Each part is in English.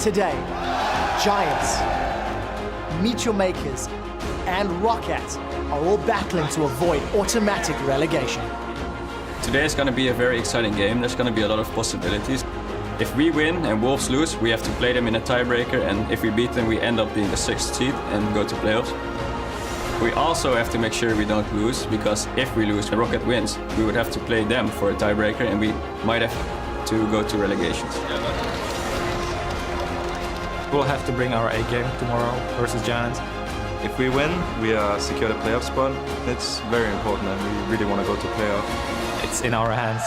Today, Giants, Meet Your Makers, and Rocket are all battling to avoid automatic relegation. Today is going to be a very exciting game. There's going to be a lot of possibilities. If we win and Wolves lose, we have to play them in a tiebreaker, and if we beat them, we end up being the 6th seed and go to playoffs. We also have to make sure we don't lose, because if we lose and Rocket wins, we would have to play them for a tiebreaker, and we might have to go to relegations. We'll have to bring our A game tomorrow versus Giants. If we win, we secure the playoff spot. It's very important, and we really want to go to playoff. It's in our hands.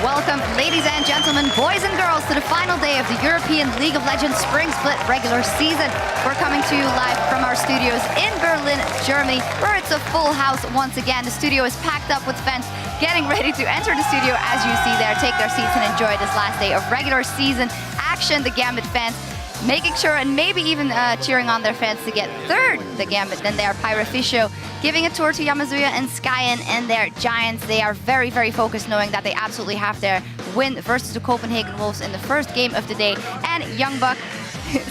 Welcome, ladies and gentlemen, boys and girls, to the final day of the European League of Legends Spring Split regular season. We're coming to you live from our studios in Berlin, Germany, where it's a full house once again. The studio is packed up with fans getting ready to enter the studio, as you see there, take their seats and enjoy this last day of regular season action. The Gambit fans making sure and maybe even cheering on their fans to get third, the Gambit. Then they are Pyroficio, giving a tour to Yamazuya and Skyen and their Giants. They are very, very focused, knowing that they absolutely have their win versus the Copenhagen Wolves in the first game of the day. And Youngbuck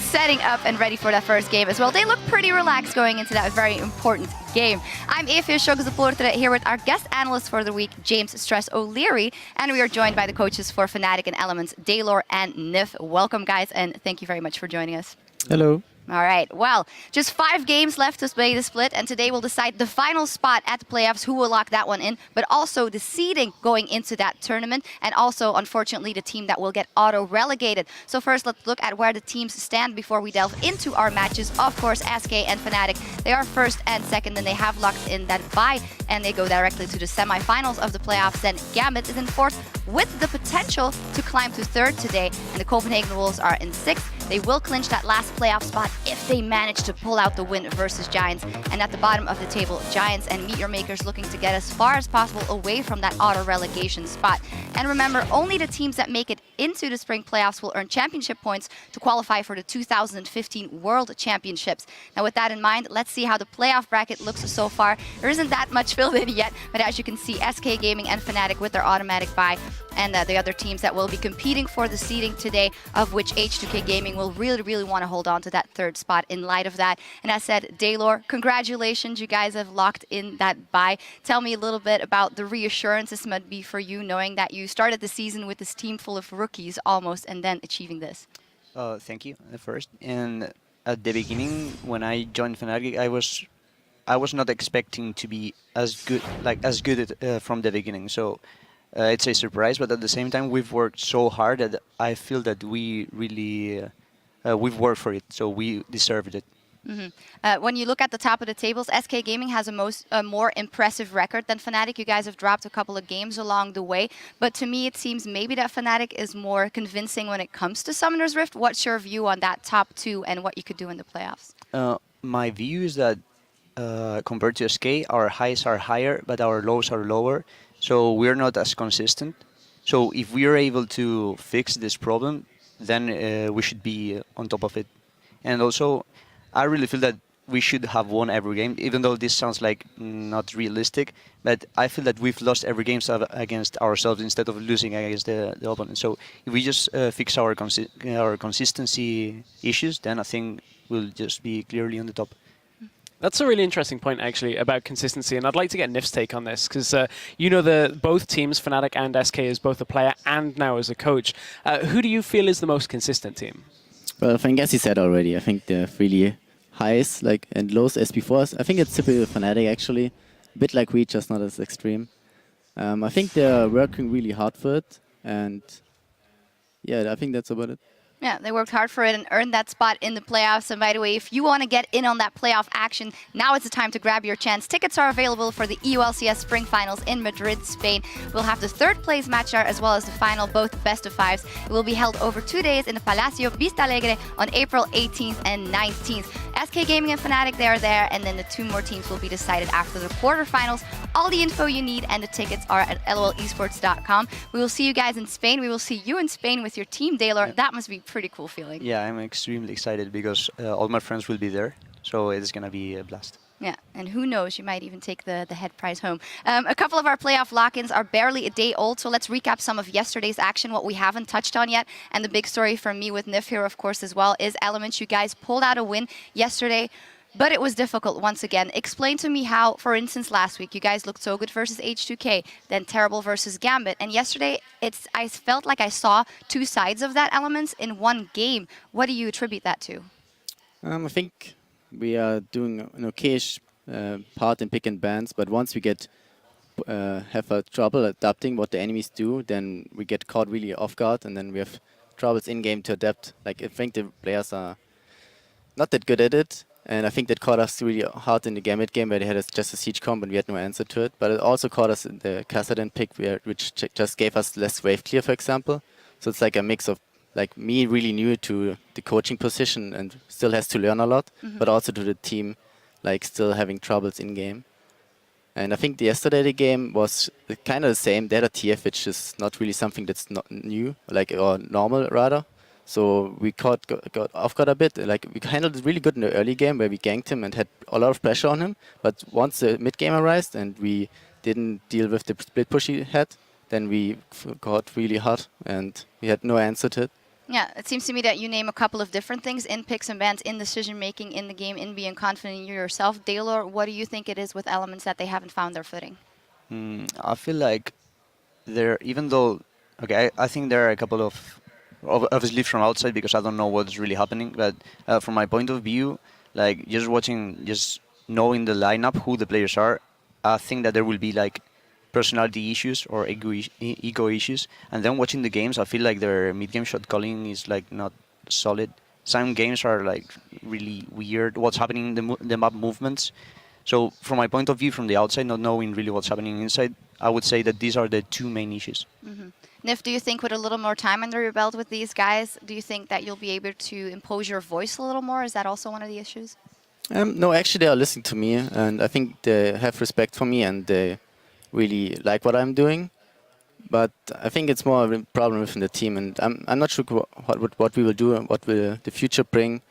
setting up and ready for that first game as well. They look pretty relaxed going into that very important game. I'm Evie Sjoggesepoortere here with our guest analyst for the week, James Stress O'Leary, and we are joined by the coaches for Fnatic and Elements, Daylor and Nif. Welcome, guys, and thank you very much for joining us. Hello. All right, well, just 5 games left to play the split, and today we'll decide the final spot at the playoffs, who will lock that one in, but also the seeding going into that tournament, and also, unfortunately, the team that will get auto-relegated. So first, let's look at where the teams stand before we delve into our matches. Of course, SK and Fnatic, they are first and second, and they have locked in that bye, and they go directly to the semifinals of the playoffs. Then Gambit is in fourth, with the potential to climb to third today, and the Copenhagen Wolves are in sixth. They will clinch that last playoff spot if they manage to pull out the win versus Giants. And at the bottom of the table, Giants and Meet Your Makers looking to get as far as possible away from that auto-relegation spot. And remember, only the teams that make it into the spring playoffs will earn championship points to qualify for the 2015 World Championships. Now, with that in mind, let's see how the playoff bracket looks so far. There isn't that much filled in yet, but as you can see, SK Gaming and Fnatic with their automatic bye, and the other teams that will be competing for the seeding today, of which H2K Gaming will really, really want to hold on to that third spot in light of that. And as said, Daylor, congratulations, you guys have locked in that bye. Tell me a little bit about the reassurance this might be for you, knowing that you started the season with this team full of rookies almost, and then achieving this. Thank you, first. And at the beginning, when I joined Fnatic, I was not expecting to be as good from the beginning. So it's a surprise, but at the same time, we've worked so hard that I feel that we really we've worked for it, so we deserved it. Mm-hmm. When you look at the top of the tables, SK Gaming has a more impressive record than Fnatic. You guys have dropped a couple of games along the way, but to me it seems maybe that Fnatic is more convincing when it comes to Summoner's Rift. What's your view on that top 2 and what you could do in the playoffs? My view is that compared to SK, our highs are higher, but our lows are lower, so we're not as consistent. So if we are able to fix this problem, then we should be on top of it. And also, I really feel that we should have won every game, even though this sounds like not realistic, but I feel that we've lost every game against ourselves instead of losing against the opponent. So if we just fix our consistency issues, then I think we'll just be clearly on the top. That's a really interesting point, actually, about consistency, and I'd like to get Nif's take on this, because you know both teams, Fnatic and SK, as both a player and now as a coach. Who do you feel is the most consistent team? Well, I think, as he said already, I think the really highs and lows as before. I think it's typical Fnatic, actually. A bit like we, just not as extreme. I think they're working really hard for it, and yeah, I think that's about it. Yeah, they worked hard for it and earned that spot in the playoffs. And by the way, if you want to get in on that playoff action, now is the time to grab your chance. Tickets are available for the EU LCS Spring Finals in Madrid, Spain. We'll have the third place match there as well as the final, both best of fives. It will be held over 2 days in the Palacio Vista Alegre on April 18th and 19th. SK Gaming and Fnatic, they are there, and then the 2 more teams will be decided after the quarterfinals. All the info you need and the tickets are at lolesports.com. We will see you guys in Spain. We will see you in Spain with your team, Daylor. That must be pretty cool feeling. Yeah, I'm extremely excited because all my friends will be there, so it's going to be a blast. Yeah, and who knows, you might even take the head prize home. A couple of our playoff lock-ins are barely a day old, so let's recap some of yesterday's action, what we haven't touched on yet. And the big story from me with Nif here, of course, as well, is Elements. You guys pulled out a win yesterday, but it was difficult once again. Explain to me how, for instance, last week, you guys looked so good versus H2K, then terrible versus Gambit. And yesterday, I felt like I saw two sides of that Elements in one game. What do you attribute that to? I think we are doing an okayish part in pick and bans, but once we get have a trouble adapting what the enemies do, then we get caught really off guard, and then we have troubles in game to adapt. Like, I think the players are not that good at it, and I think that caught us really hard in the Gambit game where they had just a siege comp and we had no answer to it. But it also caught us in the Kassadin pick, which just gave us less wave clear, for example. So it's like a mix of like me really new to the coaching position and still has to learn a lot, but also to the team, like still having troubles in game. And I think yesterday the game was kind of the same. They had a TF, which is not really something that's not new, like or normal rather. So we got off guard a bit. Like we handled it really good in the early game where we ganked him and had a lot of pressure on him. But once the mid game arose and we didn't deal with the split push he had, then we got really hot and we had no answer to it. Yeah, it seems to me that you name a couple of different things in picks and bans, in decision-making, in the game, in being confident in yourself. Daylor, what do you think it is with Elements that they haven't found their footing? I feel like even though, okay, I think there are a couple of, obviously from outside because I don't know what's really happening, but from my point of view, like just knowing the lineup, who the players are, I think that there will be like personality issues or ego issues, and then watching the games I feel like their mid-game shot calling is like not solid. Some games are like really weird what's happening in the map movements. So from my point of view from the outside, not knowing really what's happening inside, I would say that these are the two main issues. Nif, do you think with a little more time under your belt with these guys, do you think that you'll be able to impose your voice a little more? Is that also one of the issues? No, actually they are listening to me and I think they have respect for me and they really like what I'm doing, but I think it's more of a problem within the team, and I'm not sure what we will do and what will the future bring.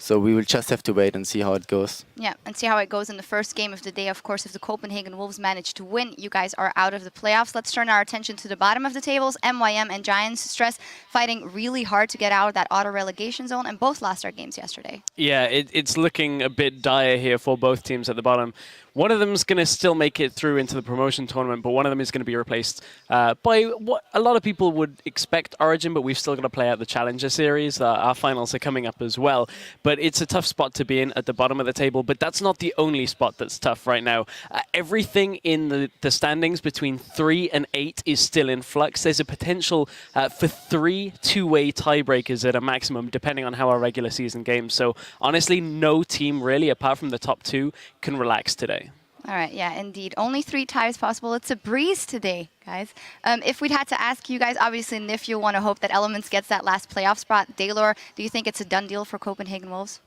So we will just have to wait and see how it goes. Yeah, and see how it goes in the first game of the day. Of course, if the Copenhagen Wolves manage to win, you guys are out of the playoffs. Let's turn our attention to the bottom of the tables. MYM and Giants Stress fighting really hard to get out of that auto-relegation zone, and both lost their games yesterday. Yeah, it's looking a bit dire here for both teams at the bottom. One of them is going to still make it through into the promotion tournament, but one of them is going to be replaced by what a lot of people would expect Origin, but we've still got to play out the Challenger Series. Our finals are coming up as well. But it's a tough spot to be in at the bottom of the table, but that's not the only spot that's tough right now. Everything in the standings between 3 and 8 is still in flux. There's a potential for 3 two-way tiebreakers at a maximum, depending on how our regular season games. So honestly, no team really, apart from the top 2, can relax today. All right, yeah, indeed. Only 3 ties possible. It's a breeze today, guys. If we'd had to ask you guys, obviously, Nif, you want to hope that Elements gets that last playoff spot. Daylor, do you think it's a done deal for Copenhagen Wolves?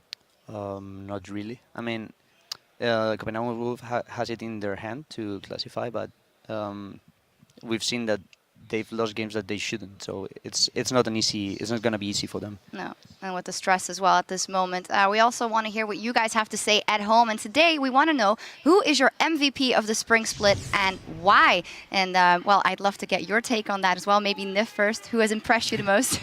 Not really. I mean, Copenhagen Wolves has it in their hand to classify, but we've seen that they've lost games that they shouldn't. So it's not going to be easy for them. No, and with the stress as well at this moment. We also want to hear what you guys have to say at home. And today we want to know who is your MVP of the spring split and why. And well, I'd love to get your take on that as well. Maybe Nif first. Who has impressed you the most?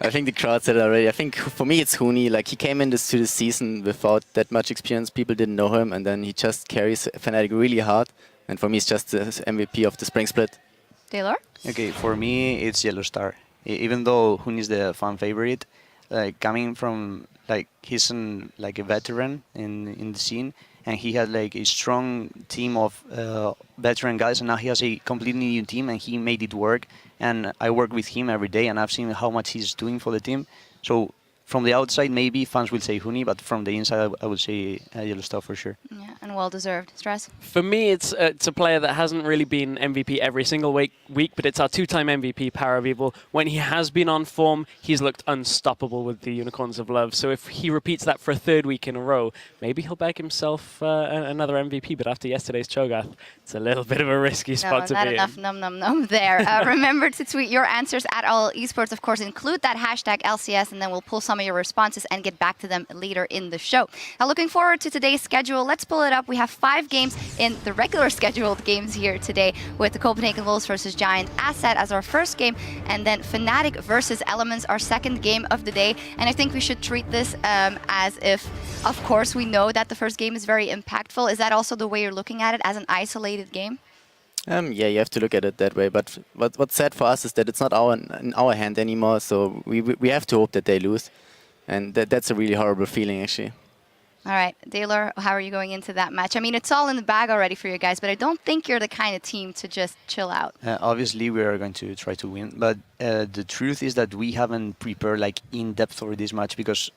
I think the crowd said it already. I think for me it's Huni. Like he came into the season without that much experience. People didn't know him, and then he just carries Fnatic really hard. And for me, it's just the MVP of the spring split. Taylor? Okay, for me it's Yellow Star. Even though Hun is the fan favorite, like coming from like he's like a veteran in the scene, and he had like a strong team of veteran guys, and now he has a completely new team, and he made it work. And I work with him every day, and I've seen how much he's doing for the team. So from the outside, maybe fans will say Huni, but from the inside, I would say Yellow Star for sure. Yeah, and well-deserved. Stress? For me, it's a player that hasn't really been MVP every single week, but it's our 2-time MVP, Power of Evil. When he has been on form, he's looked unstoppable with the Unicorns of Love. So if he repeats that for a 3rd week in a row, maybe he'll bag himself another MVP. But after yesterday's Cho'Gath, it's a little bit of a risky spot to be in. Not enough num there. Remember to tweet your answers at All Esports. Of course, include that hashtag LCS, and then we'll pull some some of your responses and get back to them later in the show. Now, looking forward to today's schedule. Let's pull it up. We have 5 games in the regular scheduled games here today, with the Copenhagen Wolves versus Giants Asset as our first game, and then Fnatic versus Elements, our second game of the day. And I think we should treat this as if, of course, we know that the first game is very impactful. Is that also the way you're looking at it, as an isolated game? Yeah, you have to look at it that way. But what's sad for us is that it's not in our hand anymore. So we have to hope that they lose, and that's a really horrible feeling, actually. All right, Daylor, how are you going into that match? I mean, it's all in the bag already for you guys, but I don't think you're the kind of team to just chill out. Obviously, we are going to try to win, but the truth is that we haven't prepared like in depth for this match, because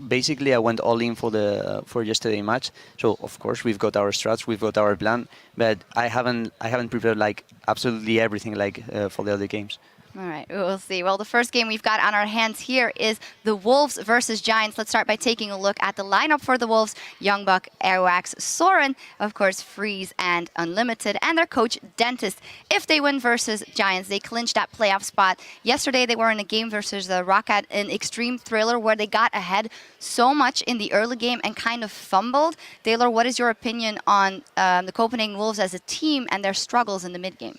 basically I went all in for yesterday match. So of course we've got our strats, we've got our plan, but I haven't prepared like absolutely everything like for the other games. All right, we'll see. Well, the first game we've got on our hands here is the Wolves versus Giants. Let's start by taking a look at the lineup for the Wolves. Youngbuck, Airwax, Soren, of course, Freeze and Unlimited, and their coach, Dentist. If they win versus Giants, they clinch that playoff spot. Yesterday, they were in a game versus the Rocket in Extreme Thriller, where they got ahead so much in the early game and kind of fumbled. Taylor, what is your opinion on the Copenhagen Wolves as a team and their struggles in the mid-game?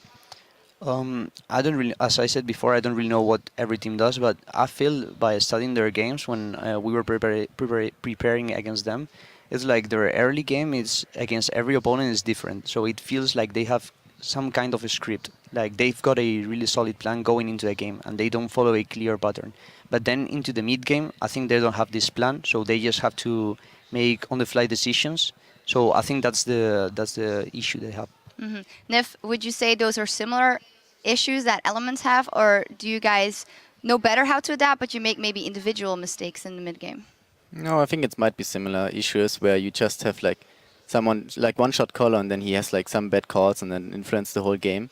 I don't really, as I said before, I don't really know what every team does, but I feel by studying their games when we were preparing against them, it's like their early game is against every opponent is different. So it feels like they have some kind of a script, like they've got a really solid plan going into the game and they don't follow a clear pattern. But then into the mid game, I think they don't have this plan, so they just have to make on-the-fly decisions. So I think that's the issue they have. Mm-hmm. Nif, would you say those are similar issues that Elements have, or do you guys know better how to adapt, but you make maybe individual mistakes in the mid game? No, I think it might be similar issues where you just have like someone like one-shot caller and then he has like some bad calls and then influence the whole game.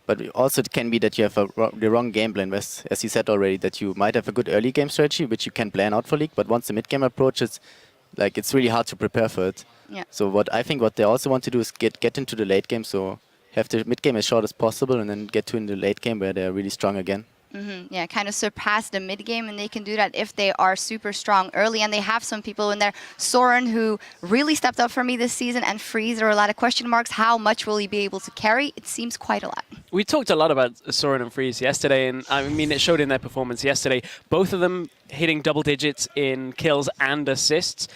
But also it can be that you have the wrong game plan, as you said already, that you might have a good early game strategy which you can plan out for League, but once the mid game approaches, like it's really hard to prepare for it. Yeah. So what I think what they also want to do is get into the late game, so have the mid game as short as possible and then get to in the late game where they're really strong again. Mm-hmm. Yeah, kind of surpass the mid game, and they can do that if they are super strong early. And they have some people in there. Soren, who really stepped up for me this season, and Freeze. There are a lot of question marks. How much will he be able to carry? It seems quite a lot. We talked a lot about Soren and Freeze yesterday, and I mean, it showed in their performance yesterday. Both of them hitting double digits in kills and assists.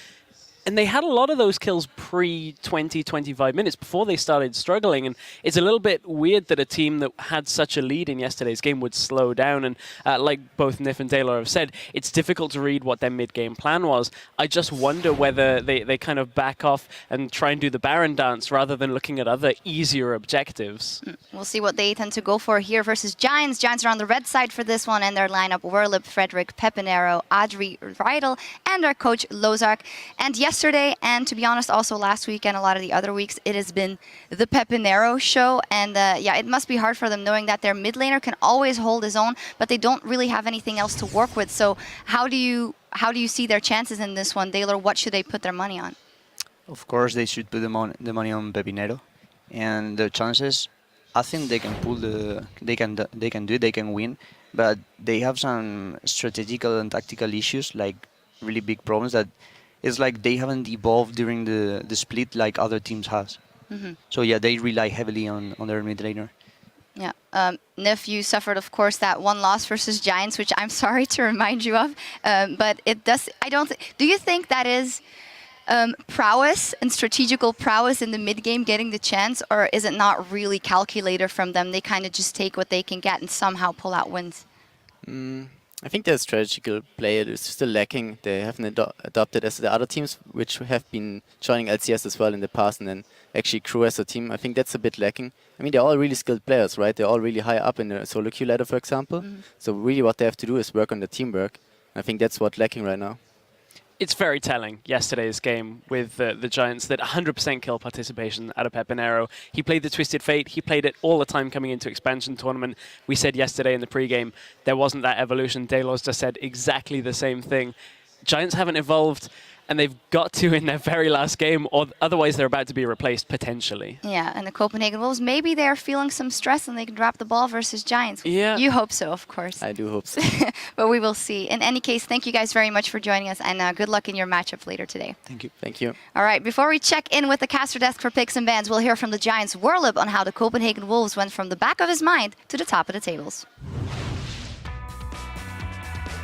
And they had a lot of those kills pre-20, 25 minutes before they started struggling. And it's a little bit weird that a team that had such a lead in yesterday's game would slow down. And like both Nif and Taylor have said, it's difficult to read what their mid-game plan was. I just wonder whether they kind of back off and try and do the Baron dance rather than looking at other easier objectives. We'll see what they tend to go for here versus Giants. Giants are on the red side for this one, and their lineup, Werlip, Frederick, Pepinero, Adri, Rydel, and our coach, Lozark. And yesterday, and to be honest, also last week and a lot of the other weeks, it has been the Pepinero show. And yeah, it must be hard for them knowing that their mid laner can always hold his own, but they don't really have anything else to work with. So how do you see their chances in this one, Taylor? What should they put their money on? Of course, they should put the money on Pepinero, and the chances, I think they can pull they can do it, they can win, but they have some strategical and tactical issues, like really big problems that it's like they haven't evolved during the split like other teams has. Mm-hmm. So yeah, they rely heavily on their mid laner. Yeah, Nif, you suffered, of course, that one loss versus Giants, which I'm sorry to remind you of, but it does. Do you think that is prowess and strategical prowess in the mid game getting the chance, or is it not really calculated from them? They kind of just take what they can get and somehow pull out wins. I think their strategical play is still lacking. They haven't adopted as the other teams, which have been joining LCS as well in the past, and then actually Crew as a team. I think that's a bit lacking. I mean, they're all really skilled players, right? They're all really high up in the solo queue ladder, for example. Mm-hmm. So really what they have to do is work on the teamwork. I think that's what's lacking right now. It's very telling, yesterday's game with the Giants, that 100% kill participation out of Pepinero. He played the Twisted Fate. He played it all the time coming into expansion tournament. We said yesterday in the pregame there wasn't that evolution. Delos just said exactly the same thing. Giants haven't evolved, and they've got to in their very last game, or otherwise they're about to be replaced potentially. Yeah, and the Copenhagen Wolves, maybe they're feeling some stress and they can drop the ball versus Giants. Yeah. You hope so, of course. I do hope so. But we will see. In any case, thank you guys very much for joining us, and good luck in your matchup later today. Thank you. Thank you. All right, before we check in with the caster desk for picks and bans, we'll hear from the Giants' Warlib on how the Copenhagen Wolves went from the back of his mind to the top of the tables.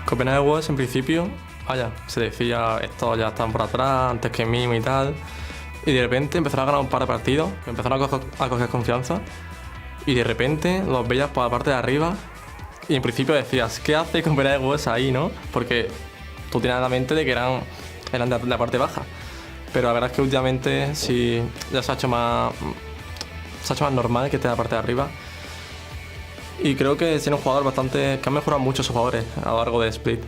Copenhagen Wolves en principio, se decía estos ya están por atrás, antes que mí y tal, y de repente empezaron a ganar un par de partidos, empezaron a coger confianza, y de repente los veías por la parte de arriba, y en principio decías, ¿qué hace Copenhagen Wolves ahí, no? Porque tú tienes la mente de que eran de la parte baja, pero la verdad es que últimamente sí ya se ha hecho más normal que esté en la parte de arriba. Y creo que tiene un jugador que han mejorado mucho sus jugadores a lo largo de Split.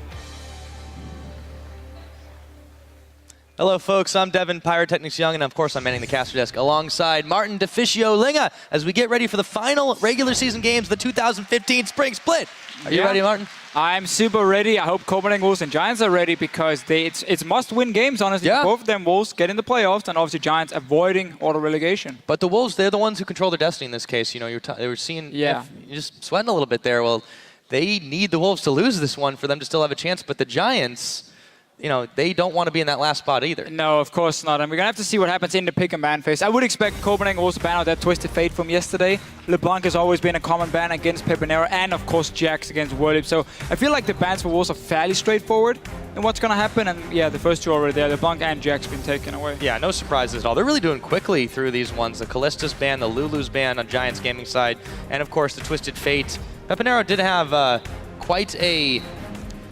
Hello, folks. I'm Devin Pyrotechnics Young, and of course, I'm manning the caster desk alongside Martin Deficio Linga as we get ready for the final regular season games, the 2015 Spring Split. Are you ready, Martin? I'm super ready. I hope Copenhagen Wolves and Giants are ready because it's must-win games, honestly. Yeah. Both of them Wolves get in the playoffs, and obviously Giants avoiding auto relegation. But the Wolves, they're the ones who control their destiny in this case. You know, they were seeing, Yeah. you're just sweating a little bit there. Well, they need the Wolves to lose this one for them to still have a chance. But the Giants, you know, they don't want to be in that last spot either. No, of course not. And we're going to have to see what happens in the pick and ban phase. I would expect Copenhagen Wolves to ban out that Twisted Fate from yesterday. LeBlanc has always been a common ban against Pepinero, and of course Jax against Warlib. So I feel like the bans for Wolves are fairly straightforward in what's going to happen. And yeah, the first two already there. LeBlanc and Jax been taken away. Yeah, no surprises at all. They're really doing quickly through these ones. The Callista's ban, the Lulu's ban on Giants Gaming side, and of course the Twisted Fate. Pepinero did have quite a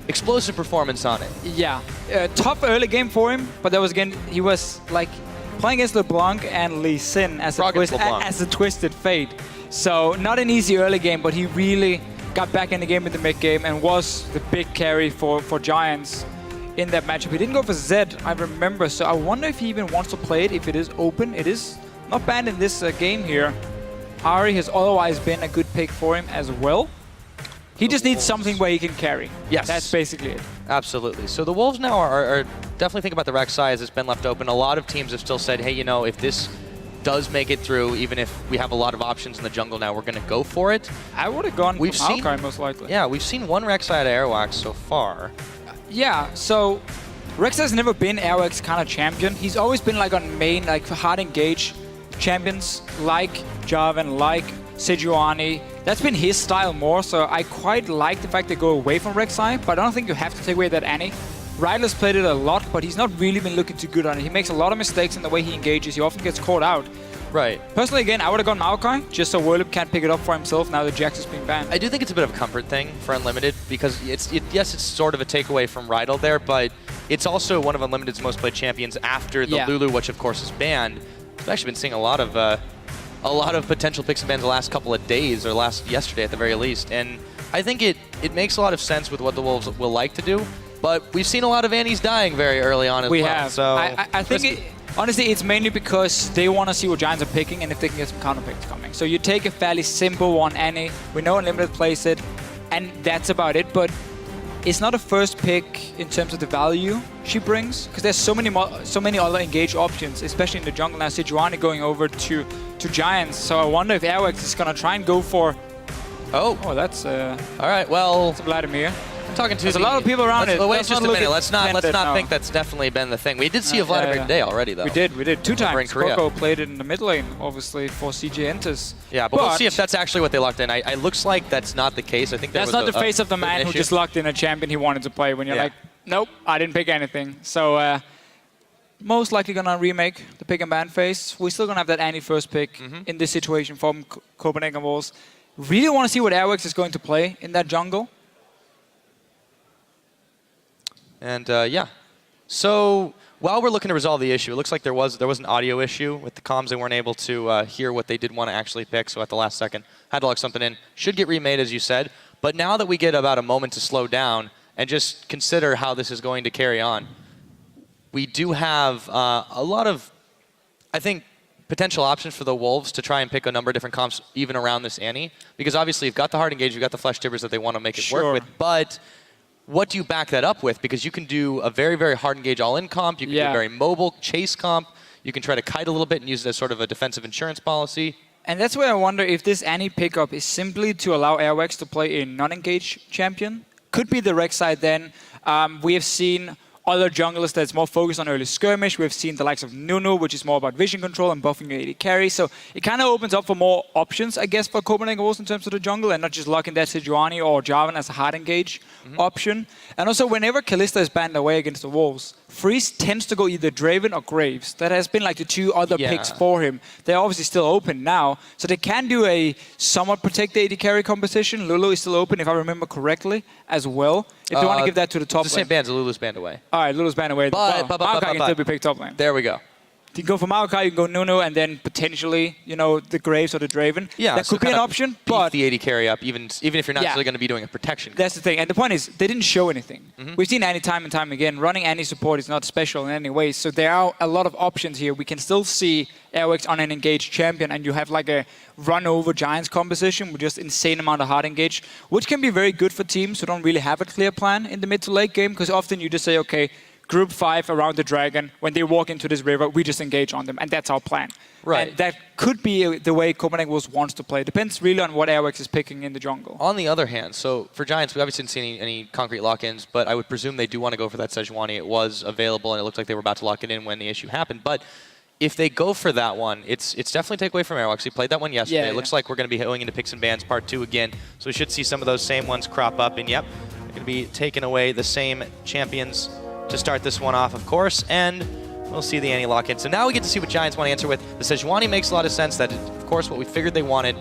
explosive performance on it. Yeah, tough early game for him, but that was again, he was like playing against LeBlanc and Lee Sin as a Twisted Fate. So not an easy early game, but he really got back in the game in the mid game and was the big carry for Giants in that matchup. He didn't go for Zed, I remember, so I wonder if he even wants to play it, if it is open. It is not banned in this game here. Ari has otherwise been a good pick for him as well. He just needs something where he can carry. Yes. That's basically it. Absolutely. So the Wolves now are definitely thinking about the rec size. It's been left open. A lot of teams have still said, hey, you know, if this does make it through, even if we have a lot of options in the jungle now, we're going to go for it. I would have gone with Maokai most likely. Yeah, we've seen one rec side Airwax so far. Yeah, so Rex has never been Airwax kind of champion. He's always been like on main, like hard engage champions like Jarvan, like Sejuani. That's been his style more, so I quite like the fact they go away from Rek'Sai, but I don't think you have to take away that Annie. Ryder's played it a lot, but he's not really been looking too good on it. He makes a lot of mistakes in the way he engages. He often gets caught out. Right. Personally, again, I would have gone Maokai, just so Warlib can't pick it up for himself now that Jax is being banned. I do think it's a bit of a comfort thing for Unlimited, because yes, it's sort of a takeaway from Rydell there, but it's also one of Unlimited's most played champions after the Lulu, which of course is banned. I've actually been seeing a lot of potential picks and bans the last couple of days, or yesterday at the very least. And I think it makes a lot of sense with what the Wolves will like to do. But we've seen a lot of Annies dying very early on as well. We have. So I think, honestly, it's mainly because they want to see what Giants are picking and if they can get some counter picks coming. So you take a fairly simple one, Annie. We know Unlimited plays it, and that's about it. But it's not a first pick in terms of the value she brings, because there's so many other engage options, especially in the jungle now. Sejuani going over to Giants, so I wonder if Airwax is gonna try and go for. Oh, that's all right. Well, it's Vladimir. I'm talking to there's a lot of people around it. But wait just a minute. Let's not think that's definitely been the thing. We did see a Vladimir today already, though. We did 2 times. Korea. Coco played it in the mid lane, obviously for CJ Enters. Yeah, but we'll see if that's actually what they locked in. It looks like that's not the case. I think that's not the face of the man who just locked in a champion he wanted to play. When you're like, nope, I didn't pick anything. So most likely gonna remake the pick and ban phase. We're still gonna have that Annie first pick in this situation from Copenhagen Wolves. Really want to see what Airwax is going to play in that jungle. And yeah, so while we're looking to resolve the issue, it looks like there was an audio issue with the comms. They weren't able to hear what they did want to actually pick, so at the last second had to lock something in. Should get remade, as you said. But now that we get about a moment to slow down and just consider how this is going to carry on, we do have a lot of, I think, potential options for the Wolves to try and pick a number of different comps even around this Annie. Because obviously you've got the hard engage, you've got the flesh tibbers that they want to make it work with, but what do you back that up with? Because you can do a very, very hard engage all-in comp. You can do a very mobile chase comp. You can try to kite a little bit and use it as sort of a defensive insurance policy. And that's where I wonder if this Annie pickup is simply to allow Airwax to play a non-engaged champion. Could be the Rek'Sai then. We have seen other junglers that's more focused on early skirmish. We've seen the likes of Nunu, which is more about vision control and buffing your AD carry. So it kind of opens up for more options, I guess, for Copenhagen Wolves in terms of the jungle, and not just locking that Sejuani or Jarvan as a hard engage option. And also, whenever Kalista is banned away against the Wolves, Freeze tends to go either Draven or Graves. That has been like the two other picks for him. They're obviously still open now, so they can do a somewhat protected AD carry composition. Lulu is still open, if I remember correctly, as well. If they want to give that to the top lane. The same bands, Lulu's banned away. All right, Lulu's banned away. But Maokai can still be picked top lane. There we go. You can go for Maokai, you can go Nunu, and then potentially, you know, the Graves or the Draven. Yeah, that could be an option, but the AD carry up, even if you're not actually going to be doing a protection. That's the thing. And the point is, they didn't show anything. We've seen Annie time and time again. Running Annie support is not special in any way, so there are a lot of options here. We can still see Airwax on an engaged champion, and you have like a run-over Giants composition with just insane amount of hard engage, which can be very good for teams who don't really have a clear plan in the mid to late game, because often you just say, okay, Group 5 around the dragon, when they walk into this river, we just engage on them, and that's our plan. Right. And that could be the way Copenhagen Wolves wants to play. Depends really on what Airwax is picking in the jungle. On the other hand, so for Giants, we obviously didn't see any concrete lock-ins, but I would presume they do want to go for that Sejuani. It was available, and it looked like they were about to lock it in when the issue happened. But if they go for that one, it's definitely take away from Airwax. We played that one yesterday. It looks like we're going to be going into Picks and Bans Part 2 again, so we should see some of those same ones crop up. And yep, they're going to be taking away the same champions to start this one off, of course, and we'll see the Annie lock-in. So now we get to see what Giants want to answer with. The Sejuani makes a lot of sense. That is, of course, what we figured they wanted.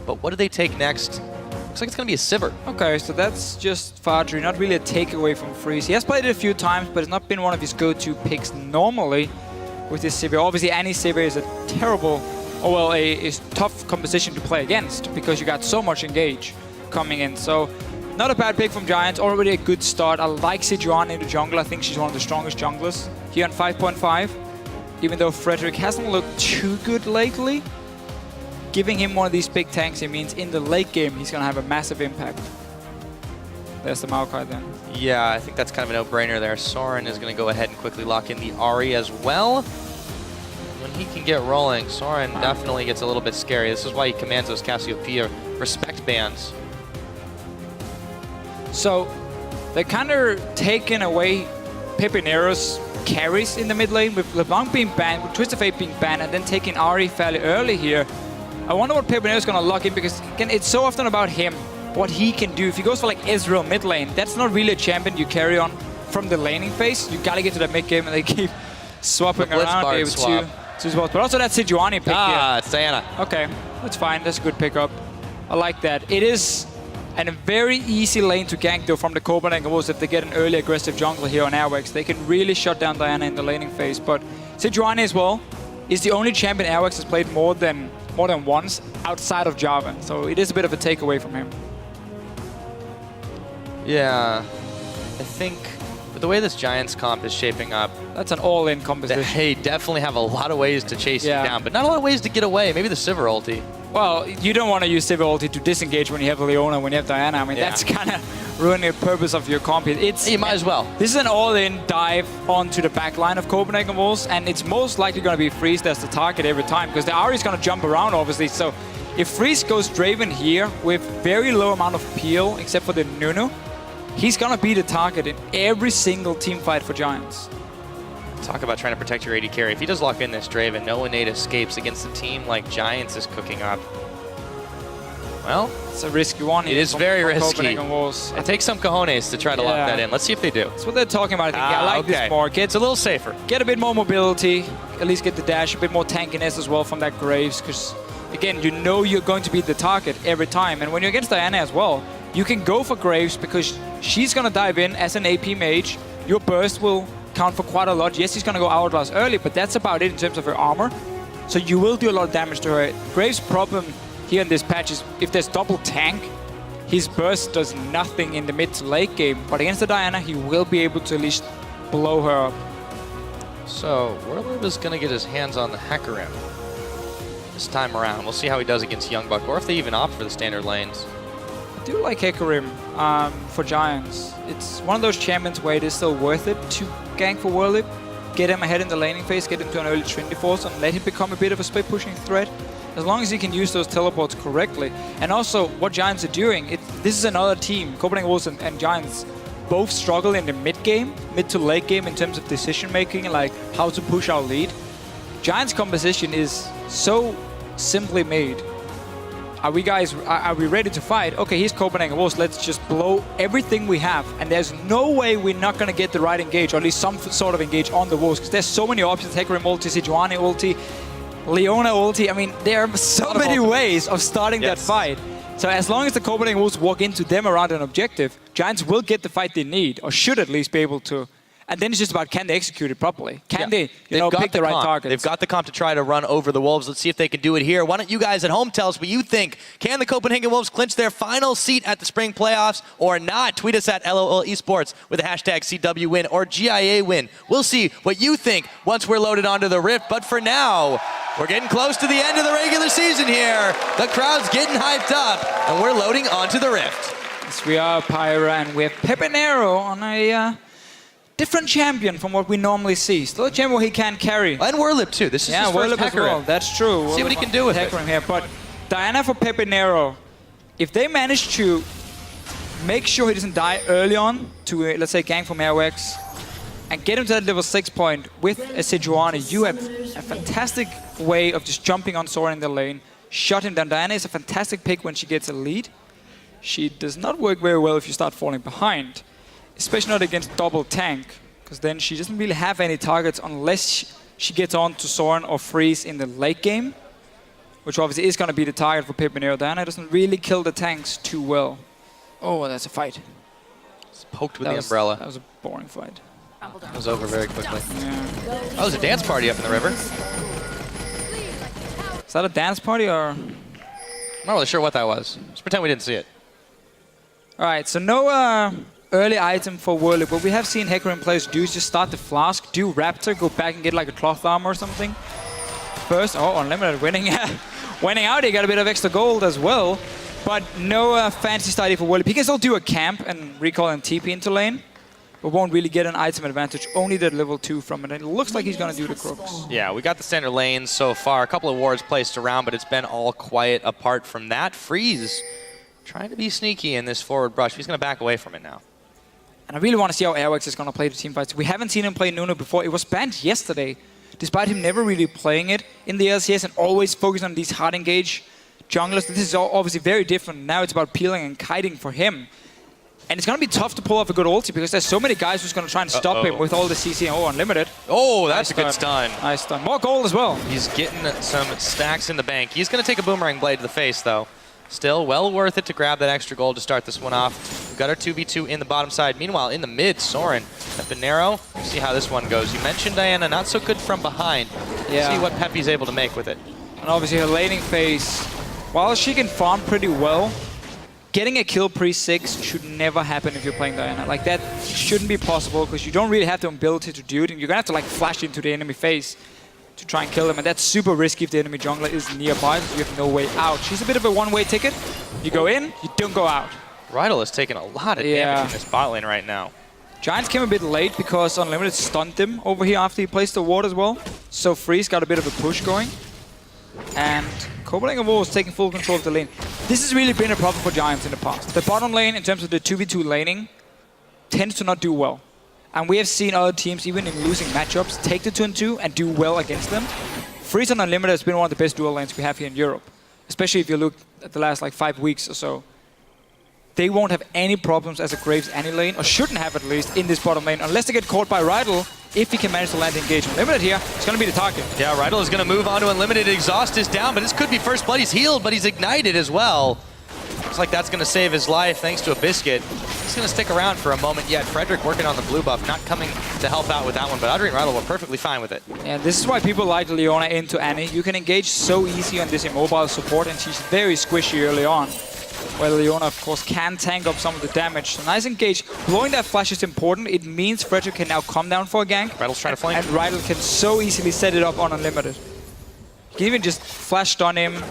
But what do they take next? Looks like it's going to be a Sivir. Okay, so that's just Fadri, not really a takeaway from Freeze. He has played it a few times, but it's not been one of his go-to picks normally with this Sivir. Obviously, Annie Sivir is a terrible, or well, a tough composition to play against because you got so much engage coming in. So not a bad pick from Giants, already a good start. I like Sejuani in the jungle. I think she's one of the strongest junglers here on 5.5. Even though Frederick hasn't looked too good lately, giving him one of these big tanks, it means in the late game he's going to have a massive impact. There's the Maokai then. Yeah, I think that's kind of a no-brainer there. Soren is going to go ahead and quickly lock in the Ahri as well. When he can get rolling, Soren definitely gets a little bit scary. This is why he commands those Cassiopeia respect bands. So they're kind of taking away Pepinero's carries in the mid lane, with LeBlanc being banned, with Twisted Fate being banned, and then taking Ahri fairly early here. I wonder what Pepinero's going to lock in, because again, it's so often about him, what he can do. If he goes for like Ezreal mid lane, that's not really a champion you carry on from the laning phase. You got to get to that mid game, and they keep swapping around with two spots. But also that Sejuani pick here. It's Diana. Okay, that's fine. That's a good pickup. I like that. It is and a very easy lane to gank though from the Copenhagen Wolves if they get an early aggressive jungler here on Airwax. They can really shut down Diana in the laning phase. But Sejuani as well is the only champion Airwax has played more than once outside of Jarvan. So it is a bit of a takeaway from him. Yeah, I think with the way this Giants comp is shaping up, that's an all-in composition. They definitely have a lot of ways to chase you down, but not a lot of ways to get away. Maybe the Sivir ulti. Well, you don't want to use Sivir ulti to disengage when you have Leona, when you have Diana. I mean, that's kind of ruining the purpose of your comp. You might as well. This is an all-in dive onto the back line of Copenhagen Wolves, and it's most likely going to be Freeze as the target every time, because the Ahri is going to jump around, obviously. So if Freeze goes Draven here with very low amount of peel, except for the Nunu, he's going to be the target in every single team fight for Giants. Talk about trying to protect your AD carry. If he does lock in this Draven, no innate escapes against a team like Giants is cooking up. Well, it's a risky one. It is very risky. It takes some cojones to try to lock that in. Let's see if they do. That's what they're talking about. I think. I like this more. It's a little safer. Get a bit more mobility. At least get the dash, a bit more tankiness as well from that Graves. Because, again, you know you're going to be the target every time. And when you're against Diana as well, you can go for Graves because she's going to dive in as an AP mage. Your burst will count for quite a lot. Yes, he's going to go Hourglass early, but that's about it in terms of her armor. So you will do a lot of damage to her. Graves' problem here in this patch is if there's double tank, his burst does nothing in the mid to late game. But against the Diana, he will be able to at least blow her up. So Warlord is going to get his hands on the Hecarim this time around. We'll see how he does against Youngbuck, or if they even opt for the standard lanes. do like Hecarim for Giants. It's one of those champions where it is still worth it to gank for Whirlip, get him ahead in the laning phase, get him to an early Trinity Force, and let him become a bit of a split pushing threat. As long as he can use those teleports correctly. And also, what Giants are doing, this is another team, Copenhagen Wolves and Giants, both struggle in the mid to late game in terms of decision making, like how to push our lead. Giants' composition is so simply made. Are we ready to fight? Okay, here's Copenhagen Wolves, let's just blow everything we have. And there's no way we're not gonna get the right engage, or at least some sort of engage on the Wolves, because there's so many options. Hecarim ulti, Sejuani ulti, Leona ulti. I mean, there are so many ways of starting that fight. So as long as the Copenhagen Wolves walk into them around an objective, Giants will get the fight they need, or should at least be able to. And then it's just about, can they execute it properly? Can they pick the right targets? They've got the comp to try to run over the Wolves. Let's see if they can do it here. Why don't you guys at home tell us what you think? Can the Copenhagen Wolves clinch their final seat at the spring playoffs or not? Tweet us at LOL Esports with the hashtag CW win or GIA win. We'll see what you think once we're loaded onto the Rift. But for now, we're getting close to the end of the regular season here. The crowd's getting hyped up, and we're loading onto the Rift. Yes, we are Pyra, and we have Pepinero on a different champion from what we normally see. Still a champion where he can carry. And Whirlip too. This is his first Whirlip as well. That's true. See what he can do with Hecarim here. But Diana for Pepinero, if they manage to make sure he doesn't die early on to, let's say, gank from Airwax, and get him to that level 6 point with a Sejuani, you have a fantastic way of just jumping on Sora in the lane, shut him down. Diana is a fantastic pick when she gets a lead. She does not work very well if you start falling behind, especially not against double tank, because then she doesn't really have any targets unless she gets on to Soren or Freeze in the late game, which obviously is going to be the target for Pepinero. Diana doesn't really kill the tanks too well. Oh, that's a fight. It's poked with the umbrella. That was a boring fight. It was over very quickly. Yeah. Oh, there's a dance party up in the river. Is that a dance party or? I'm not really sure what that was. Just pretend we didn't see it. All right, so no early item for Whirlip. What we have seen Hecarim players do is just start the Flask, do Raptor, go back and get like a cloth armor or something. First, Unlimited winning, winning out. He got a bit of extra gold as well, but no fancy study for Whirlip. He can still do a camp and recall and TP into lane, but won't really get an item advantage, only that level 2 from it. And it looks like he's going to do the Crooks. Yeah, we got the standard lanes so far. A couple of wards placed around, but it's been all quiet apart from that. Freeze trying to be sneaky in this forward brush. He's going to back away from it now. And I really want to see how Airwax is going to play the team fights. We haven't seen him play Nuno before. It was banned yesterday, despite him never really playing it in the LCS and always focusing on these hard engage junglers. This is obviously very different. Now it's about peeling and kiting for him. And it's going to be tough to pull off a good ulti because there's so many guys who's going to try and stop him with all the CC and Unlimited. Oh, that's a good stun. Nice stun. More gold as well. He's getting some stacks in the bank. He's going to take a boomerang blade to the face, though. Still well worth it to grab that extra gold to start this one off. We've got our 2v2 in the bottom side. Meanwhile, in the mid, Soren, Pepinero. See how this one goes. You mentioned Diana, not so good from behind. See what Peppy's able to make with it. And obviously her laning phase, while she can farm pretty well, getting a kill pre-6 should never happen if you're playing Diana. Like, that shouldn't be possible because you don't really have the ability to do it, and you're gonna have to like flash into the enemy face to try and kill them, and that's super risky if the enemy jungler is nearby because you have no way out. She's a bit of a one-way ticket. You go in, you don't go out. Rydal is taking a lot of damage in this bot lane right now. Giants came a bit late because Unlimited stunned him over here after he placed the ward as well. So Freeze got a bit of a push going. And Copenhagen Wolves taking full control of the lane. This has really been a problem for Giants in the past. The bottom lane, in terms of the 2v2 laning, tends to not do well. And we have seen other teams, even in losing matchups, take the 2-2 and do well against them. Freeze and Unlimited has been one of the best dual lanes we have here in Europe. Especially if you look at the last like 5 weeks or so. They won't have any problems as a Graves any lane, or shouldn't have at least, in this bottom lane, unless they get caught by Rydal. If he can manage to land engage Unlimited here, it's going to be the target. Yeah, Rydal is going to move on to Unlimited. Exhaust is down, but this could be first blood. He's healed, but he's ignited as well. Looks like that's going to save his life thanks to a Biscuit. He's going to stick around for a moment yet. Frederick working on the blue buff, not coming to help out with that one, but Audrey and Rydal were perfectly fine with it. And this is why people like Leona into Annie. You can engage so easy on this immobile support, and she's very squishy early on. Well, Leona, of course, can tank up some of the damage. So nice engage. Blowing that flash is important. It means Frederick can now come down for a gank. Rydal's trying to flank. And Rydal can so easily set it up on Unlimited. You can even just flash stun him,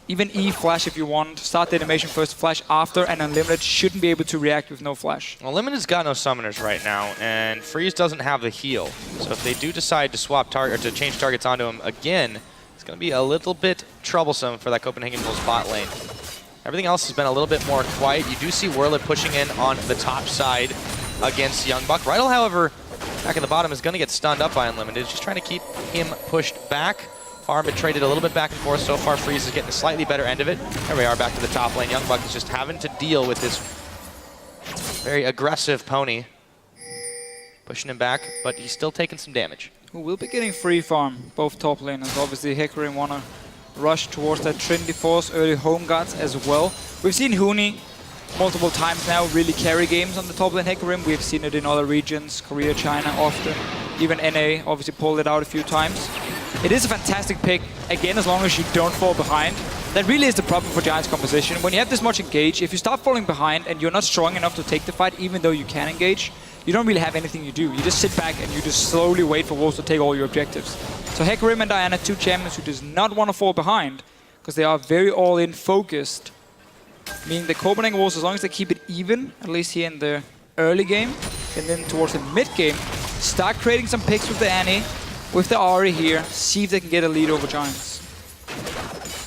Even E flash if you want. Start the animation first, flash after, and Unlimited shouldn't be able to react with no flash. Well, Limited's got no summoners right now, and Freeze doesn't have the heal. So if they do decide to swap target or to change targets onto him again, it's going to be a little bit troublesome for that Copenhagen Bulls bot lane. Everything else has been a little bit more quiet. You do see Whirlet pushing in on the top side against Youngbuck. Rydell, however, back at the bottom is going to get stunned up by Unlimited. Just trying to keep him pushed back. Farm had traded a little bit back and forth. So far, Freeze is getting a slightly better end of it. There we are, back to the top lane. Youngbuck is just having to deal with this very aggressive pony. Pushing him back, but he's still taking some damage. We'll be getting free farm, both top laners. Obviously, Hecarim want to rush towards that Trinity Force, early home guards as well. We've seen Huni multiple times now really carry games on the top lane Hecarim. We've seen it in other regions, Korea, China often. Even NA obviously pulled it out a few times. It is a fantastic pick, again, as long as you don't fall behind. That really is the problem for Giants composition. When you have this much engage, if you start falling behind and you're not strong enough to take the fight, even though you can engage, you don't really have anything you do. You just sit back and you just slowly wait for Wolves to take all your objectives. So Hecarim and Diana, two champions who does not want to fall behind, because they are very all-in focused. Meaning the Copenhagen Wolves, as long as they keep it even, at least here in the early game, and then towards the mid-game, start creating some picks with the Annie, with the Ahri here, see if they can get a lead over Giants.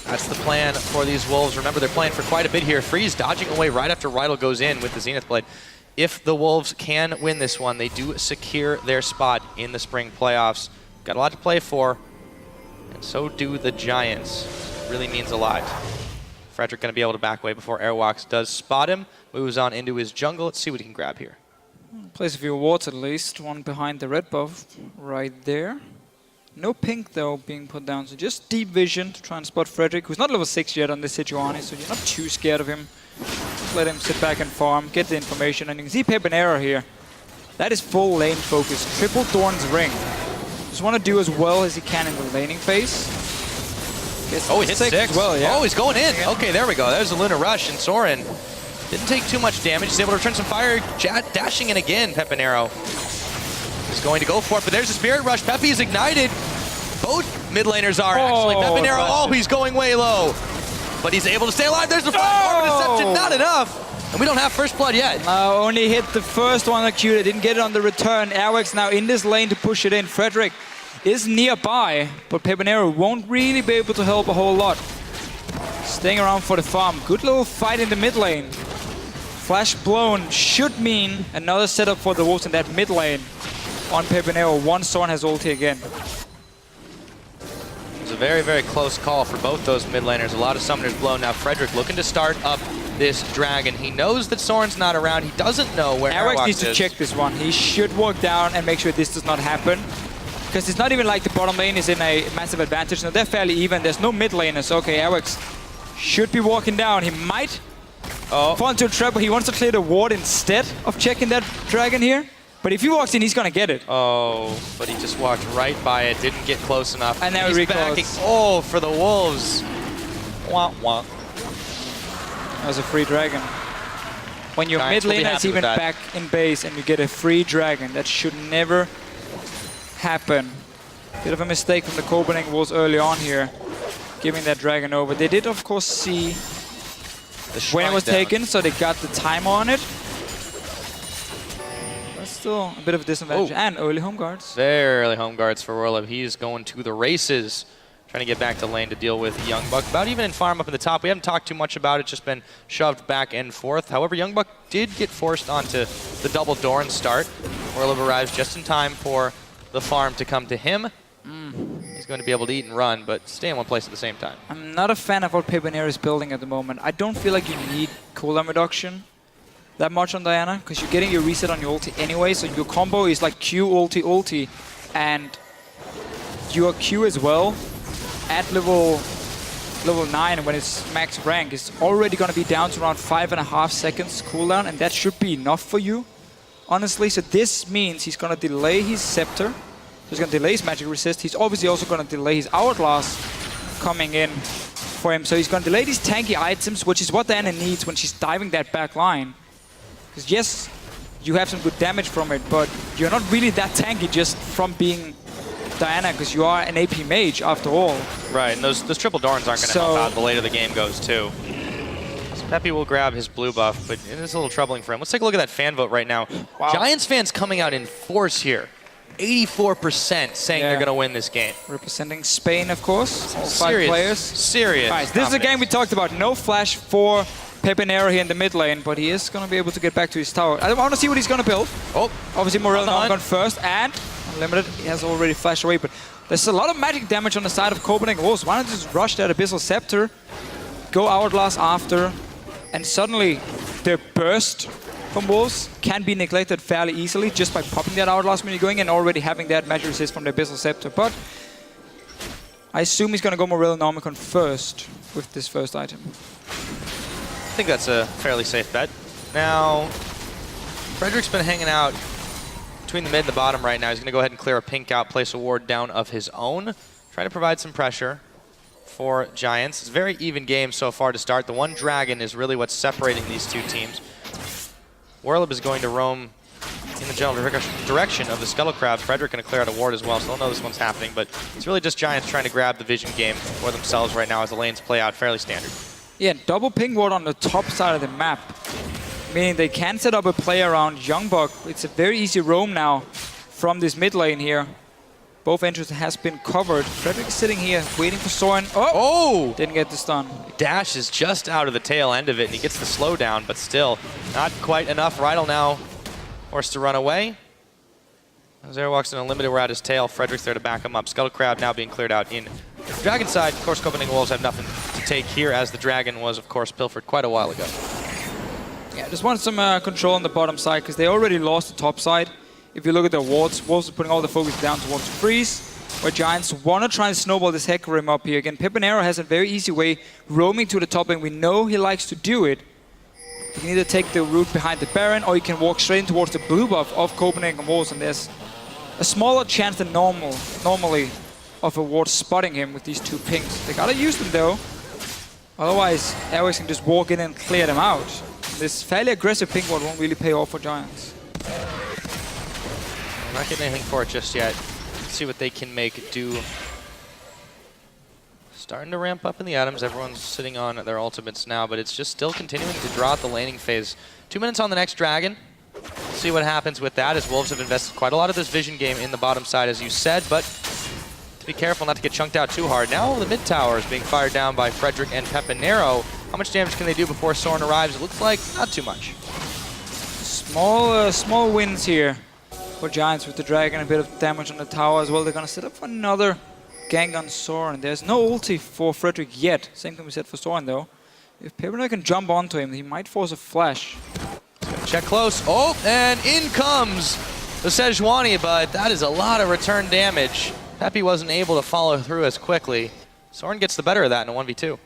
That's the plan for these Wolves. Remember, they're playing for quite a bit here. Freeze dodging away right after Rydell goes in with the Zenith Blade. If the Wolves can win this one, they do secure their spot in the spring playoffs. Got a lot to play for, and so do the Giants. Really means a lot. Frederick going to be able to back away before Airwalks does spot him. Moves on into his jungle. Let's see what he can grab here. Plays a few wards at least. One behind the red buff right there. No pink though being put down, so just deep vision to try and spot Frederick, who's not level 6 yet on this Sejuani, so you're not too scared of him. Just let him sit back and farm, get the information, and you can see Pepenera here. That is full lane focus. Triple Thorn's Ring. Just want to do as well as he can in the laning phase. Oh, he hit 6. Well, yeah. Oh, he's going in. Okay, there we go. There's the Lunar Rush, and Soren didn't take too much damage. He's able to return some fire. Dashing in again, Pepenero. He's going to go for it, but there's a Spirit Rush. Pepe is ignited. Both mid laners are actually. Pepenero, oh, he's going way low. But he's able to stay alive. There's the flash. Deception, not enough. And we don't have first blood yet. Only hit the first one on Q. They didn't get it on the return. Airwax now in this lane to push it in. Frederick is nearby, but Pepenero won't really be able to help a whole lot. Staying around for the farm. Good little fight in the mid lane. Flash blown should mean another setup for the Wolves in that mid lane on Pepenero once Soren has ulti again. It's a very, very close call for both those mid laners. A lot of summoners blown. Now Frederick looking to start up this dragon. He knows that Soren's not around. He doesn't know where Airwax needs to check this one. He should walk down and make sure this does not happen. Because it's not even like the bottom lane is in a massive advantage. No, they're fairly even. There's no mid laners. Okay, Airwax should be walking down. He might fall into a trap, but he wants to clear the ward instead of checking that dragon here. But if he walks in, he's going to get it. Oh, but he just walked right by it. Didn't get close enough. And now he's backing. Oh, for the Wolves. Wah, wah. That was a free dragon. When your mid laner is even back in base and you get a free dragon, that should never happen. Bit of a mistake from the Copenhagen Wolves early on here, giving that dragon over. They did, of course, see when it was taken, so they got the time on it. But still a bit of a disadvantage. And early home guards. Very early home guards for Warlove. He's going to the races, trying to get back to lane to deal with Youngbuck. About even in farm up at the top. We haven't talked too much about it, just been shoved back and forth. However, Youngbuck did get forced onto the double Doran start. Warlove arrives just in time for the farm to come to him. He's going to be able to eat and run, but stay in one place at the same time. I'm not a fan of what Pepenero is building at the moment. I don't feel like you need cooldown reduction that much on Diana, because you're getting your reset on your ulti anyway, so your combo is like Q, ulti, ulti, and your Q as well at level 9 when it's max rank is already going to be down to around 5.5 seconds cooldown, and that should be enough for you, honestly. So this means he's going to delay his Scepter. He's going to delay his Magic Resist. He's obviously also going to delay his Hourglass coming in for him. So he's going to delay these tanky items, which is what Diana needs when she's diving that back line. Because yes, you have some good damage from it, but you're not really that tanky just from being Diana, because you are an AP mage after all. Right, and those triple Dorns aren't going to help out the later the game goes, too. So Peppy will grab his blue buff, but it is a little troubling for him. Let's take a look at that fan vote right now. Wow. Giants fans coming out in force here. 84% saying they're going to win this game. Representing Spain, of course. All 5 Serious, players. serious. All right, this is a game we talked about. No flash for Pepinero here in the mid lane, but he is going to be able to get back to his tower. I want to see what he's going to build. Oh, obviously Morel gone first, and Unlimited, he has already flashed away, but there's a lot of magic damage on the side of Copenhagen Wolves. Why not just rush that Abyssal Scepter, go Hourglass after, and suddenly their burst from Wolves can be neglected fairly easily just by popping that Hourglass when you're going and already having that magic resist from the Abyssal Scepter. But I assume he's going to go Morel Nomicon first with this first item. I think that's a fairly safe bet. Now, Frederick's been hanging out between the mid and the bottom right now. He's going to go ahead and clear a pink out, place a ward down of his own, try to provide some pressure for Giants. It's a very even game so far to start. The one dragon is really what's separating these two teams. Warlib is going to roam in the general direction of the Scuttle Crab. Frederick going to clear out a ward as well, so they'll know this one's happening, but it's really just Giants trying to grab the vision game for themselves right now as the lanes play out fairly standard. Yeah, double ping ward on the top side of the map, meaning they can set up a play around Youngbuck. It's a very easy roam now from this mid lane here. Both entrances has been covered. Frederick is sitting here waiting for Soren. Oh! Didn't get the stun. Dash is just out of the tail end of it, and he gets the slowdown, but still not quite enough. Rydal now forced to run away. As Airwalks and Unlimited were at his tail, Frederick's there to back him up. Scuttle Crab now being cleared out in the Dragon side. Of course, Copenhagen Wolves have nothing to take here, as the Dragon was, of course, pilfered quite a while ago. Yeah, just want some control on the bottom side, because they already lost the top side. If you look at the wards, Wolves are putting all the focus down towards Freeze, where Giants want to try and snowball this Hecarim up here. Again, Pepinero has a very easy way roaming to the top, and we know he likes to do it. You can either take the route behind the Baron, or you can walk straight in towards the blue buff of Copenhagen Wolves, and there's a smaller chance than normally of a ward spotting him with these two pings. They gotta use them though, otherwise Airwax can just walk in and clear them out. This fairly aggressive ping ward won't really pay off for Giants. I'm not getting anything for it just yet. Let's see what they can make do. Starting to ramp up in the items. Everyone's sitting on their ultimates now, but it's just still continuing to draw out the laning phase. 2 minutes on the next Dragon. See what happens with that, as Wolves have invested quite a lot of this vision game in the bottom side, as you said, but to be careful not to get chunked out too hard. Now the mid tower is being fired down by Frederick and Pepinero. How much damage can they do before Soren arrives? It looks like not too much. Small wins here for Giants with the Dragon, a bit of damage on the tower as well. They're gonna set up another gang on Soren. There's no ulti for Frederick yet. Same thing we said for Soren though. If Pepinero can jump onto him, he might force a flash. Check close. Oh, and in comes the Sejuani, but that is a lot of return damage. Peppy wasn't able to follow through as quickly. Soren gets the better of that in a 1v2.